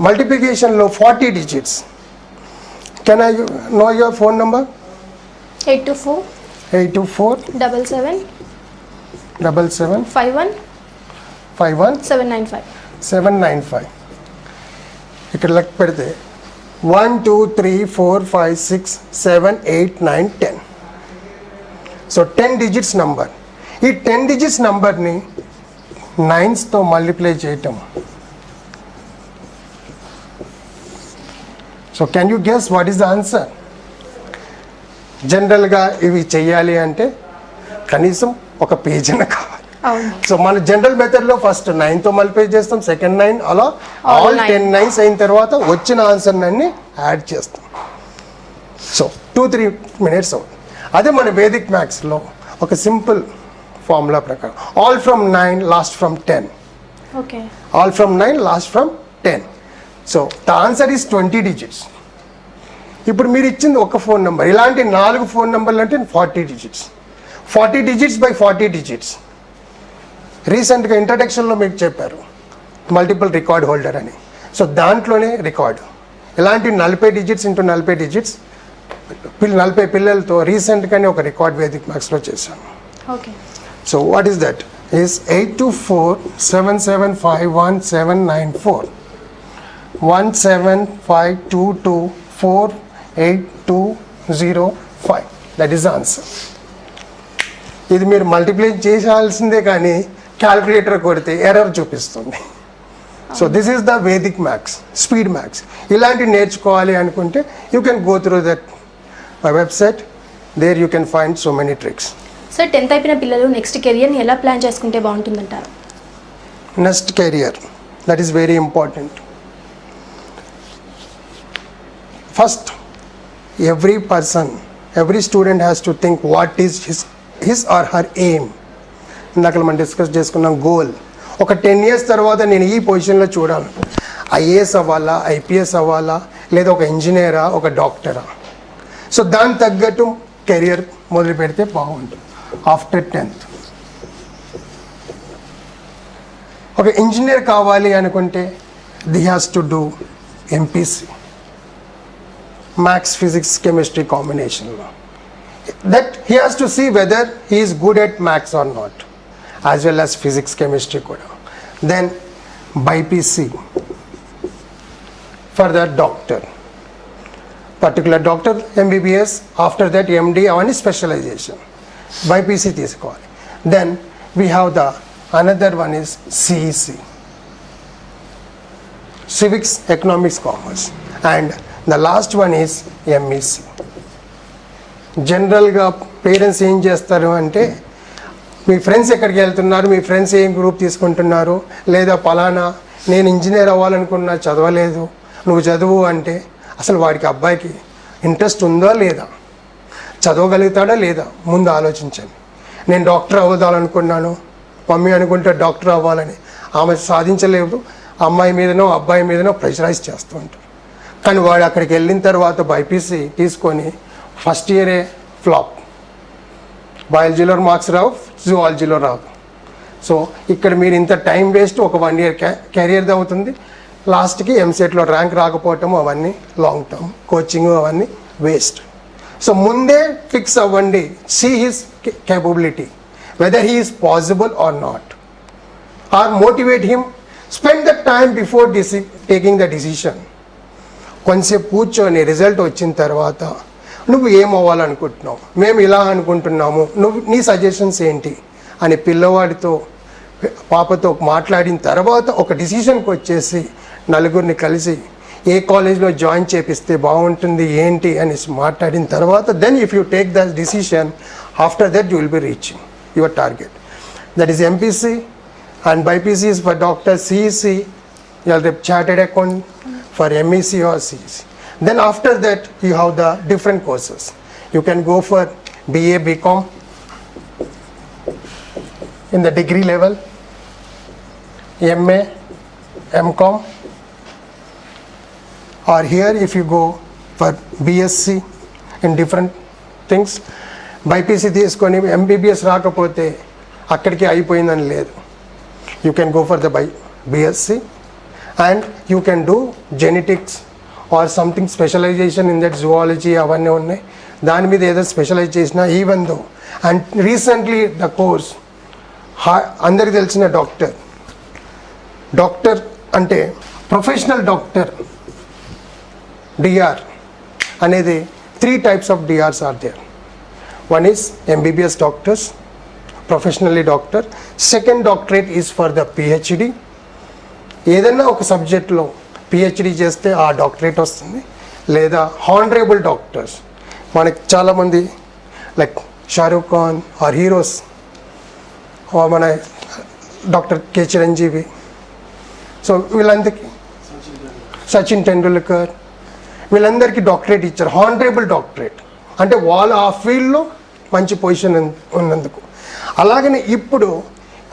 Speaker 2: మల్టిప్లికేషన్లో 40 digits. Can I know your phone number?
Speaker 1: 824
Speaker 2: 77
Speaker 1: 51
Speaker 2: 795. ఇక్కడ లెక్క పెడితే 1 2 3 4 5 6 7 8 9 10. So 10 digits number. ఈ 10 digits నంబర్ని 9తో మల్టిప్లై చేయటం. So can you guess what is the answer? జనరల్గా ఇవి చెయ్యాలి అంటే కనీసం ఒక పేజీన కావాలి. సో మన జనరల్ మెథడ్లో ఫస్ట్ 9తో మల్టిప్లై చేస్తాం, సెకండ్ 9, అలా ఆల్ 10 9s అయిన తర్వాత వచ్చిన ఆన్సర్ అన్ని యాడ్ చేస్తాం. సో 2-3 minutes అవుతుంది. అదే మన వేదిక్ మ్యాథ్స్లో ఒక సింపుల్ ఫార్ములా ప్రకారం all from 9 last from 10. All from 9 last from 10. So the answer is 20 digits. ఇప్పుడు మీరు ఇచ్చింది ఒక ఫోన్ నెంబర్, ఇలాంటి 4 ఫోన్ నెంబర్లు అంటే 40 digits. 40 digits by 40 digits. రీసెంట్గా ఇంట్రడక్షన్లో మీకు చెప్పారు మల్టిపుల్ రికార్డ్ హోల్డర్ అని. సో దాంట్లోనే రికార్డ్ ఇలాంటి 40 డిజిట్స్ ఇంటూ 40 డిజిట్స్ 40 పిల్లలతో రీసెంట్గానే ఒక రికార్డ్ వేదిక్ మ్యాథ్స్లో చేశాను.
Speaker 1: Okay.
Speaker 2: So what is that is 8247751794 17522482005. That is the answer. ఇది మీరు మల్టిప్లై చేయాల్సిందే కానీ క్యాల్కులేటర్ కొడితే ఎర్రర్ చూపిస్తుంది. So this is the Vedic maths, speed maths. ఇలాంటివి నేర్చుకోవాలి అనుకుంటే you can go through that website, there you can find so many tricks.
Speaker 1: Sir 10th అయిపోయిన పిల్లలు నెక్స్ట్ కెరియర్ని ఎలా ప్లాన్ చేసుకుంటే బాగుంటుందంటారు?
Speaker 2: Next career, that is very important. First every person, every student has to think what is his or her aim. ఇందాక మనం discuss చేసుకున్నాం goal. ఒక 10 years తర్వాత నేను ఈ పొజిషన్లో చూడాలి. ఐఏఎస్ అవ్వాలా, ఐపీఎస్ అవ్వాలా, లేదా ఒక ఇంజనీరా, ఒక డాక్టరా. సో దానికి తగ్గట్టు కెరియర్ మొదలు పెడితే బాగుంటుంది. ఆఫ్టర్ 10th ఒక ఇంజనీర్ కావాలి అనుకుంటే the has to do MPC, maths physics chemistry కాంబినేషన్లో. That he has to see whether he is good at maths or not, as well as physics chemistry kuda. Then BPC for the doctor, particular doctor, MBBS, after that MD avani specialization BPC తీసుకోవాలి. Then we have the another one is CEC, civics economics commerce, and the last one is MEC. జనరల్గా parents ఏం చేస్తారు అంటే, మీ friends ఎక్కడికి వెళ్తున్నారు, మీ friends ఏం group తీసుకుంటున్నారు, లేదా పలానా నేను ఇంజనీర్ అవ్వాలనుకున్నా చదవలేదు నువ్వు చదువు అంటే అసలు వాడికి అబ్బాయికి ఇంట్రెస్ట్ ఉందా లేదా, చదవగలుగుతాడా లేదా ముందు ఆలోచించండి. నేను డాక్టర్ అవ్వాలనుకున్నాను, మమ్మీ అనుకుంటే డాక్టర్ అవ్వాలని, ఆమె సాధించలేదు, అమ్మాయి మీదనో అబ్బాయి మీదనో ప్రెషరైజ్ చేస్తూ ఉంటారు. కానీ వాడు అక్కడికి వెళ్ళిన తర్వాత బైపీసీ తీసుకొని ఫస్ట్ ఇయరే ఫ్లాప్, బయాలజీలో మార్క్స్ రావు, జువాలజీలో రావు. సో ఇక్కడ మీరు ఇంత టైం వేస్ట్, ఒక 1 year కెరియర్ది అవుతుంది. లాస్ట్కి ఎంసెట్లో ర్యాంక్ రాకపోవటం అవన్నీ లాంగ్ టర్మ్ కోచింగ్ అవన్నీ వేస్ట్. సో ముందే ఫిక్స్ అవ్వండి, see his capability, whether he is possible or not, or motivate him, spend the time before taking the decision. కొంచెంసేపు కూర్చొని రిజల్ట్ వచ్చిన తర్వాత నువ్వు ఏం అవ్వాలనుకుంటున్నావు, మేము ఇలా అనుకుంటున్నాము, నీ సజెషన్స్ ఏంటి అని పిల్లవాడితో పాపతో మాట్లాడిన తర్వాత ఒక డిసిషన్కి వచ్చేసి నలుగురిని కలిసి ఏ కాలేజ్లో జాయిన్ చేపిస్తే బాగుంటుంది ఏంటి అని మాట్లాడిన తర్వాత then if you take the decision, after that you will be reaching your target. That is MPC and BiPC is for doctor, CEC chartered account for MEC or CEC. Then after that you have the different courses. You can go for BA, BCom in the degree level, MA, MCom, or here if you go for BSc in different things. BPC తీసుకొని MBBS రాకపోతే అక్కడికి అయిపోయిందని లేదు. You can go for the BSc and you can do genetics or something specialization in that, zoology అవన్నీ ఉన్నాయి, దాని మీద ఏదో స్పెషలైజ్ చేసినా even though. And recently the course అందరికి తెలిసిన డాక్టర్ అంటే ప్రొఫెషనల్ డాక్టర్ డిఆర్ అనేది 3 types of DRs are there. One is MBBS doctors, professionally doctor. Second doctorate is for the PhD. ఏదైనా ఒక సబ్జెక్ట్లో పిహెచ్డి చేస్తే ఆ డాక్టరేట్ వస్తుంది. లేదా హానరబుల్ డాక్టర్స్, మనకి చాలామంది like Shahrukh Khan or heroes, మన డాక్టర్ కె చిరంజీవి, సో వీళ్ళందరికీ సచిన్ టెండూల్కర్, వీళ్ళందరికీ డాక్టరేట్ ఇచ్చారు, హానరబుల్ డాక్టరేట్ అంటే వాళ్ళు ఆ ఫీల్డ్లో మంచి పొజిషన్ ఉన్నందుకు. అలాగనే ఇప్పుడు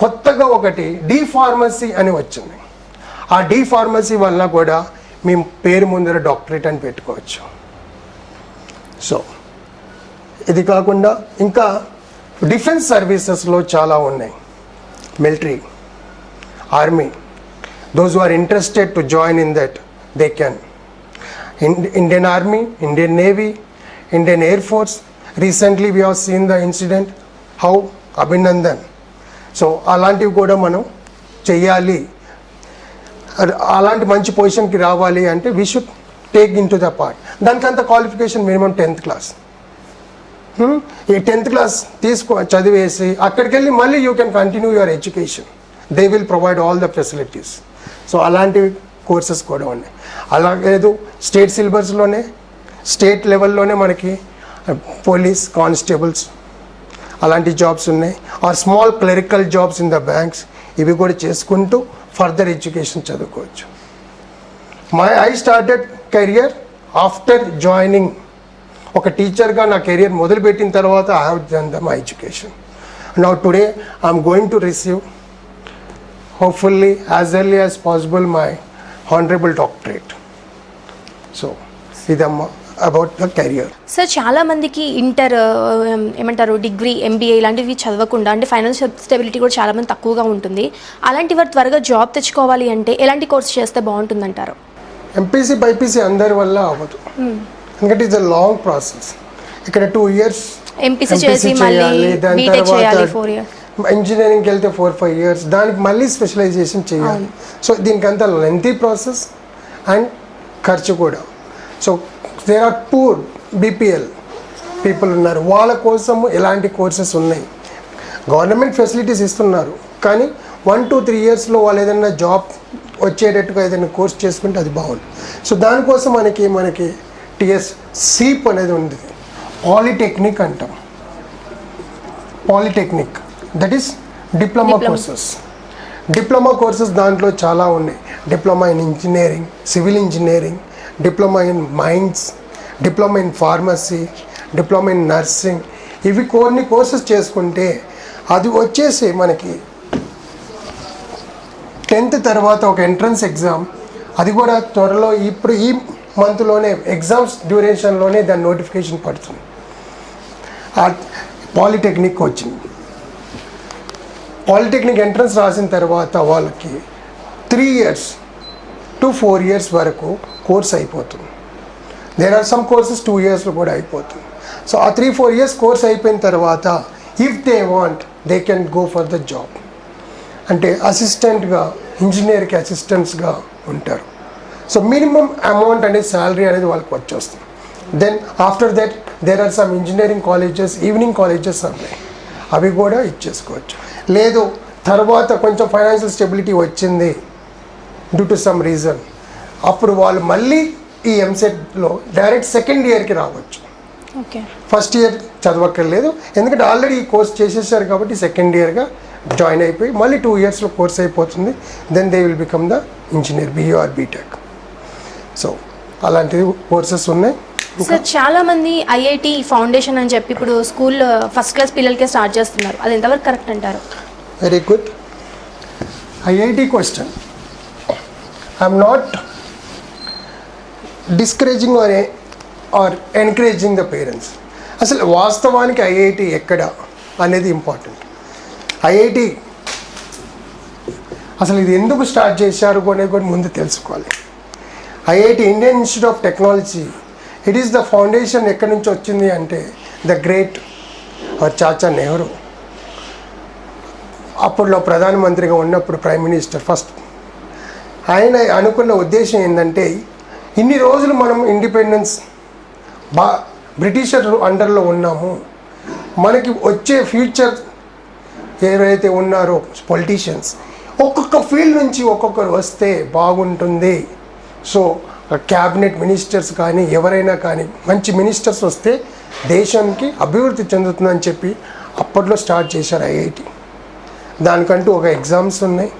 Speaker 2: కొత్తగా ఒకటి డి ఫార్మసీ అని వచ్చింది. ఆ డి ఫార్మసీ వల్ల కూడా మేము పేరు ముందర డాక్టరేట్ అని పెట్టుకోవచ్చు. సో ఇది కాకుండా ఇంకా డిఫెన్స్ సర్వీసెస్లో చాలా ఉన్నాయి. military, army, those who are interested to join in that, they can. Indian Army, Indian Navy, Indian Air Force, recently we have seen the incident, how Abhinandan. So అలాంటివి కూడా మనం చెయ్యాలి, అలాంటి మంచి పొజిషన్కి రావాలి అంటే we should take into the part. దానికంత క్వాలిఫికేషన్ మినిమం 10th క్లాస్. ఈ 10th క్లాస్ చదివేసి అక్కడికి వెళ్ళి మళ్ళీ you can continue your education. They will provide all the facilities. So అలాంటి కోర్సెస్ కూడా ఉన్నాయి. అలాగేదు స్టేట్ సిలబస్లోనే స్టేట్ లెవెల్లోనే మనకి పోలీస్ కానిస్టేబుల్స్ అలాంటి జాబ్స్ ఉన్నాయి. Or small clerical jobs in the banks, ఇవి కూడా చేసుకుంటూ ఫర్దర్ ఎడ్యుకేషన్ చదువుకోవచ్చు. I started career after joining. ఒక టీచర్గా నా కెరియర్ మొదలుపెట్టిన తర్వాత I have done my education. Now today I'm going to receive hopefully as early as possible my honorable doctorate. So idamma about the career.
Speaker 1: Sir చాలా మందికి inter ఏమంటారు degree MBA ఇలాంటివి చదవకుండా అంటే ఫైనాన్షియల్ స్టెబిలిటీ కూడా చాలా మంది తక్కువగా ఉంటుంది. అలాంటి వారు త్వరగా జాబ్ తెచ్చుకోవాలి అంటే ఎలాంటి కోర్స్ చేస్తే బాగుంటుందంటారు?
Speaker 2: ఎంపీసీ బైపీసీ అందరి వల్ల అవ్వదు, ఎందుకంటే ఇట్స్ అ లాంగ్ ప్రాసెస్. ఇక్కడ 2 years
Speaker 1: ఎంపీసీ చేసి మళ్ళీ బీటెక్ చేయాలి 4 years,
Speaker 2: ఇంజనీరింగ్కి వెళ్తే 4-5 years, దానికి మళ్ళీ స్పెషలైజేషన్ చేయాలి. సో దీనికంతా లెంతీ ప్రాసెస్ అండ్ ఖర్చు కూడా. So there are poor BPL people ఉన్నారు, వాళ్ళ కోసం ఎలాంటి కోర్సెస్ ఉన్నాయి. గవర్నమెంట్ ఫెసిలిటీస్ ఇస్తున్నారు, కానీ 1-2-3 yearsలో వాళ్ళు ఏదైనా జాబ్ వచ్చేటట్టుగా ఏదైనా కోర్స్ చేసుకుంటే అది బాగుంది. సో దానికోసం మనకి టిఎస్ సీప్ అనేది ఉంది, పాలిటెక్నిక్ అంటాం. Polytechnic that is diploma courses. Diploma courses దాంట్లో చాలా ఉన్నాయి. Diploma in engineering, civil engineering, diploma in mines, diploma in pharmacy, diploma in nursing, ఇవి కొన్ని కోర్సెస్ చేసుకుంటే అది వచ్చేసి మనకి 10th తర్వాత ఒక ఎంట్రన్స్ ఎగ్జామ్, అది కూడా త్వరలో ఇప్పుడు ఈ మంత్లోనే ఎగ్జామ్స్ డ్యూరేషన్లోనే దాని నోటిఫికేషన్ పడుతుంది. పాలిటెక్నిక్ వచ్చింది. పాలిటెక్నిక్ ఎంట్రన్స్ రాసిన తర్వాత వాళ్ళకి 3 years to 4 years వరకు కోర్స్ అయిపోతుంది. దేర్ ఆర్ సమ్ కోర్సెస్ 2 yearsలో కూడా అయిపోతుంది. సో ఆ 3-4 years కోర్స్ అయిపోయిన తర్వాత if they want they can go for the job. అంటే అసిస్టెంట్గా, ఇంజనీర్కి అసిస్టెంట్స్గా ఉంటారు. సో మినిమం అమౌంట్ అనేది శాలరీ అనేది వాళ్ళకి వచ్చేస్తుంది. Then after that there are some engineering colleges, evening colleges ఉన్నాయి, అవి కూడా ఇచ్చేసుకోవచ్చు. లేదు తర్వాత కొంచెం ఫైనాన్షియల్ స్టెబిలిటీ వచ్చింది డ్యూ టు సమ్ రీజన్, అప్పుడు వాళ్ళు మళ్ళీ ఈ ఎంసెట్లో డైరెక్ట్ 2nd yearకి రావచ్చు.
Speaker 1: ఓకే,
Speaker 2: ఫస్ట్ ఇయర్ చదవక్కర్లేదు, ఎందుకంటే ఆల్రెడీ ఈ కోర్స్ చేసేసారు కాబట్టి 2nd yearగా జాయిన్ అయిపోయి మళ్ళీ 2 yearsలో కోర్స్ అయిపోతుంది. Then they will become the engineer, BE or BTech. So అలాంటివి కోర్సెస్ ఉన్నాయి.
Speaker 1: సార్ చాలా మంది ఐఐటి ఫౌండేషన్ అని చెప్పి ఇప్పుడు స్కూల్ ఫస్ట్ క్లాస్ పిల్లలకే స్టార్ట్ చేస్తున్నారు, అది ఎంతవరకు కరెక్ట్ అంటారు?
Speaker 2: Very good. IIT question, I'm not discouraging or encouraging the parents. అసలు వాస్తవానికి ఐఐటి ఎక్కడ అనేది ఇంపార్టెంట్. ఐఐటి అసలు ఇది ఎందుకు స్టార్ట్ చేశారు అనేది కూడా ముందు తెలుసుకోవాలి. IIT Indian institute of technology, it is the foundation ఎక్కడి నుంచి వచ్చింది అంటే ద గ్రేట్ చాచా నెహ్రూ అప్పుడులో ప్రధానమంత్రిగా ఉన్నప్పుడు ప్రైమ్ మినిస్టర్ ఫస్ట్ ఆయన అనుకున్న ఉద్దేశం ఏంటంటే ఇన్ని రోజులు మనం ఇండిపెండెన్స్ బ్రిటిషర్ అండర్లో ఉన్నాము, మనకి వచ్చే ఫ్యూచర్ ఎవరైతే ఉన్నారో పొలిటీషియన్స్ ఒక్కొక్క ఫీల్డ్ నుంచి ఒక్కొక్కరు వస్తే బాగుంటుంది. సో క్యాబినెట్ మినిస్టర్స్ కానీ ఎవరైనా కానీ మంచి మినిస్టర్స్ వస్తే దేశానికి అభివృద్ధి చెందుతుందని చెప్పి అప్పట్లో స్టార్ట్ చేశారు ఐఐటి. దానికంటూ ఒక ఎగ్జామ్స్ ఉన్నాయి,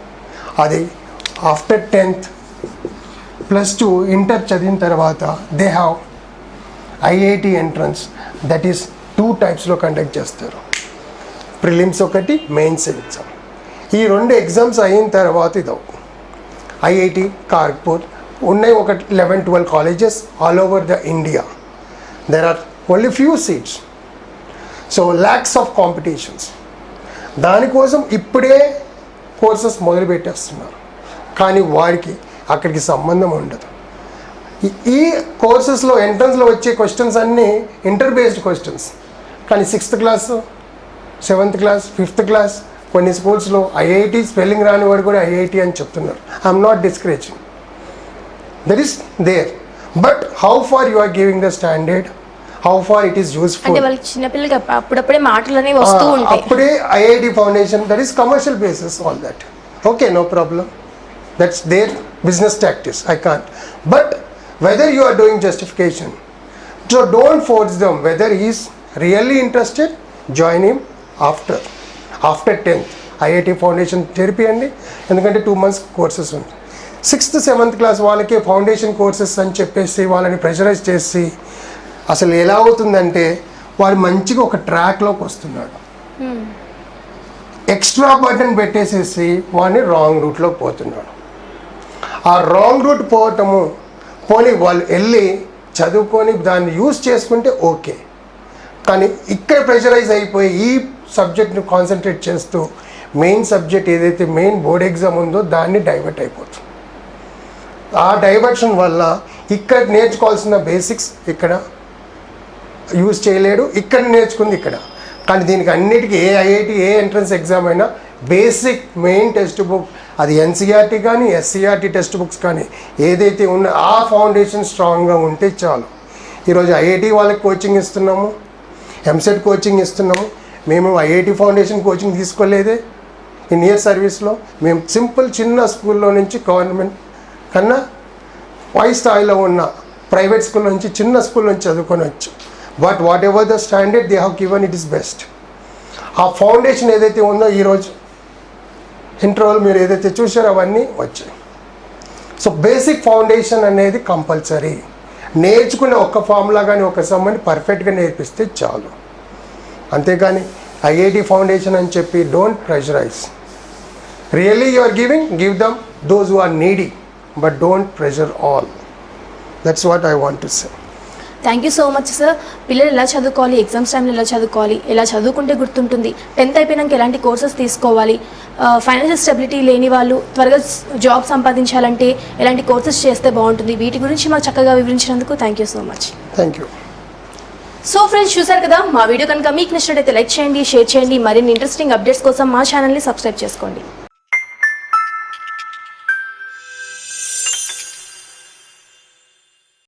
Speaker 2: అది ఆఫ్టర్ 10th +2 ఇంటర్ చదివిన తర్వాత they have IIT entrance, that is 2 typesలో కండక్ట్ చేస్తారు. ప్రిలిమ్స్ ఒకటి, మెయిన్స్ ఎగ్జామ్. ఈ 2 ఎగ్జామ్స్ అయిన తర్వాత ఇది ఐఐటి కాన్పూర్ ఉన్నాయి, ఒక 11-12 colleges all over the India. There are only few seats, so lakhs of competitions. దానికోసం ఇప్పుడే కోర్సెస్ మొదలు పెట్టేస్తున్నారు, కానీ వారికి అక్కడికి సంబంధం ఉండదు. ఈ కోర్సెస్లో ఎంట్రన్స్లో వచ్చే క్వశ్చన్స్ అన్నీ ఇంటర్ బేస్డ్ క్వశ్చన్స్, కానీ 6th class 7th class 5th class కొన్ని స్కూల్స్లో ఐఐటి స్పెల్లింగ్ రాని వాడు కూడా ఐఐటి అని చెప్తున్నారు. I'm not discouraging, that is there, but how far you are giving the standard, how far it is useful.
Speaker 1: అంటే వాళ్ళకి చిన్నపిల్లలకి అప్పుడప్పుడే మాటలు అనేవి వస్తూ ఉంటాయి.
Speaker 2: అప్పుడే IIT foundation, that is commercial basis, all that okay, no problem, that's their business tactics, I can't. But whether you are doing justification, so don't force them. Whether he is really interested, join him after 10th IIT foundation చేర్పియండి, ఎందుకంటే 2 months courses ఉంది. 6th 7th class వాళ్ళకి foundation courses అని చెప్పేసి వాళ్ళని pressurise చేసి అసలు ఎలా అవుతుందంటే వాడు మంచిగా ఒక ట్రాక్లోకి వస్తున్నాడు, ఎక్స్ట్రా బర్డెన్ పెట్టేసేసి వాడిని రాంగ్ రూట్లోకి పోతున్నాడు. ఆ రాంగ్ రూట్ పోవటము పోనీ వాళ్ళు వెళ్ళి చదువుకొని దాన్ని యూజ్ చేసుకుంటే ఓకే, కానీ ఇక్కడ ప్రెషరైజ్ అయిపోయి ఈ సబ్జెక్ట్ని కాన్సన్ట్రేట్ చేస్తూ మెయిన్ సబ్జెక్ట్ ఏదైతే మెయిన్ బోర్డ్ ఎగ్జామ్ ఉందో దాన్ని డైవర్ట్ అయిపోతుంది. ఆ డైవర్షన్ వల్ల ఇక్కడ నేర్చుకోవాల్సిన బేసిక్స్ ఇక్కడ యూజ్ చేయలేడు, ఇక్కడ నేర్చుకుంది ఇక్కడ. కానీ దీనికి అన్నిటికీ ఏ ఐఐటి ఏ ఎంట్రన్స్ ఎగ్జామ్ అయినా బేసిక్ మెయిన్ టెక్స్ట్ బుక్, అది ఎన్సీఆర్టీ కానీ ఎస్సీఆర్టీ టెక్స్ట్ బుక్స్ కానీ ఏదైతే ఉన్నా ఆ ఫౌండేషన్ స్ట్రాంగ్గా ఉంటే చాలు. ఈరోజు ఐఐటి వాళ్ళకి కోచింగ్ ఇస్తున్నాము, ఎంసెట్ కోచింగ్ ఇస్తున్నాము. మేము ఐఐటి ఫౌండేషన్ కోచింగ్ తీసుకోలేదే ఇన్ ఇయర్ సర్వీస్లో. మేము సింపుల్ చిన్న స్కూల్లో నుంచి గవర్నమెంట్ కన్నా పై స్థాయిలో ఉన్న ప్రైవేట్ స్కూల్ నుంచి చిన్న స్కూల్ నుంచి చదువుకొని వచ్చు. But what ever the standard they have given, it is best. ఆ ఫౌండేషన్ ఏదైతే ఉందో ఈరోజు ఇంటర్వల్ మీరు ఏదైతే చూసారో అవన్నీ వచ్చాయి. సో బేసిక్ ఫౌండేషన్ అనేది కంపల్సరీ. నేర్చుకునే ఒక ఫార్ములా కానీ ఒక సమ్మని పర్ఫెక్ట్గా నేర్పిస్తే చాలు. అంతేగాని ఐఐటి ఫౌండేషన్ అని చెప్పి don't pressurise. Really you are give them those who are needy, but don't pressure all. That's what I want to say.
Speaker 1: Thank you so much sir. పిల్లలు ఎలా చదువుకోవాలి, ఎగ్జామ్స్ టైంలో ఎలా చదువుకోవాలి, ఎలా చదువుకుంటే గుర్తుంటుంది, 10th అయిపోయినాక ఎలాంటి కోర్సెస్ తీసుకోవాలి, ఫైనాన్షియల్ స్టెబిలిటీ లేని వాళ్ళు త్వరగా జాబ్ సంపాదించాలంటే ఎలాంటి కోర్సెస్ చేస్తే బాగుంటుంది, వీటి గురించి మాకు చక్కగా వివరించినందుకు thank you so much.
Speaker 2: Thank you.
Speaker 1: So friends, చూసారు కదా, మా వీడియో కనుక మీకు నచ్చినట్లయితే లైక్ చేయండి, షేర్ చేయండి. మరిన్ని ఇంట్రెస్టింగ్ అప్డేట్స్ కోసం మా ఛానల్ని సబ్స్క్రైబ్ చేసుకోండి.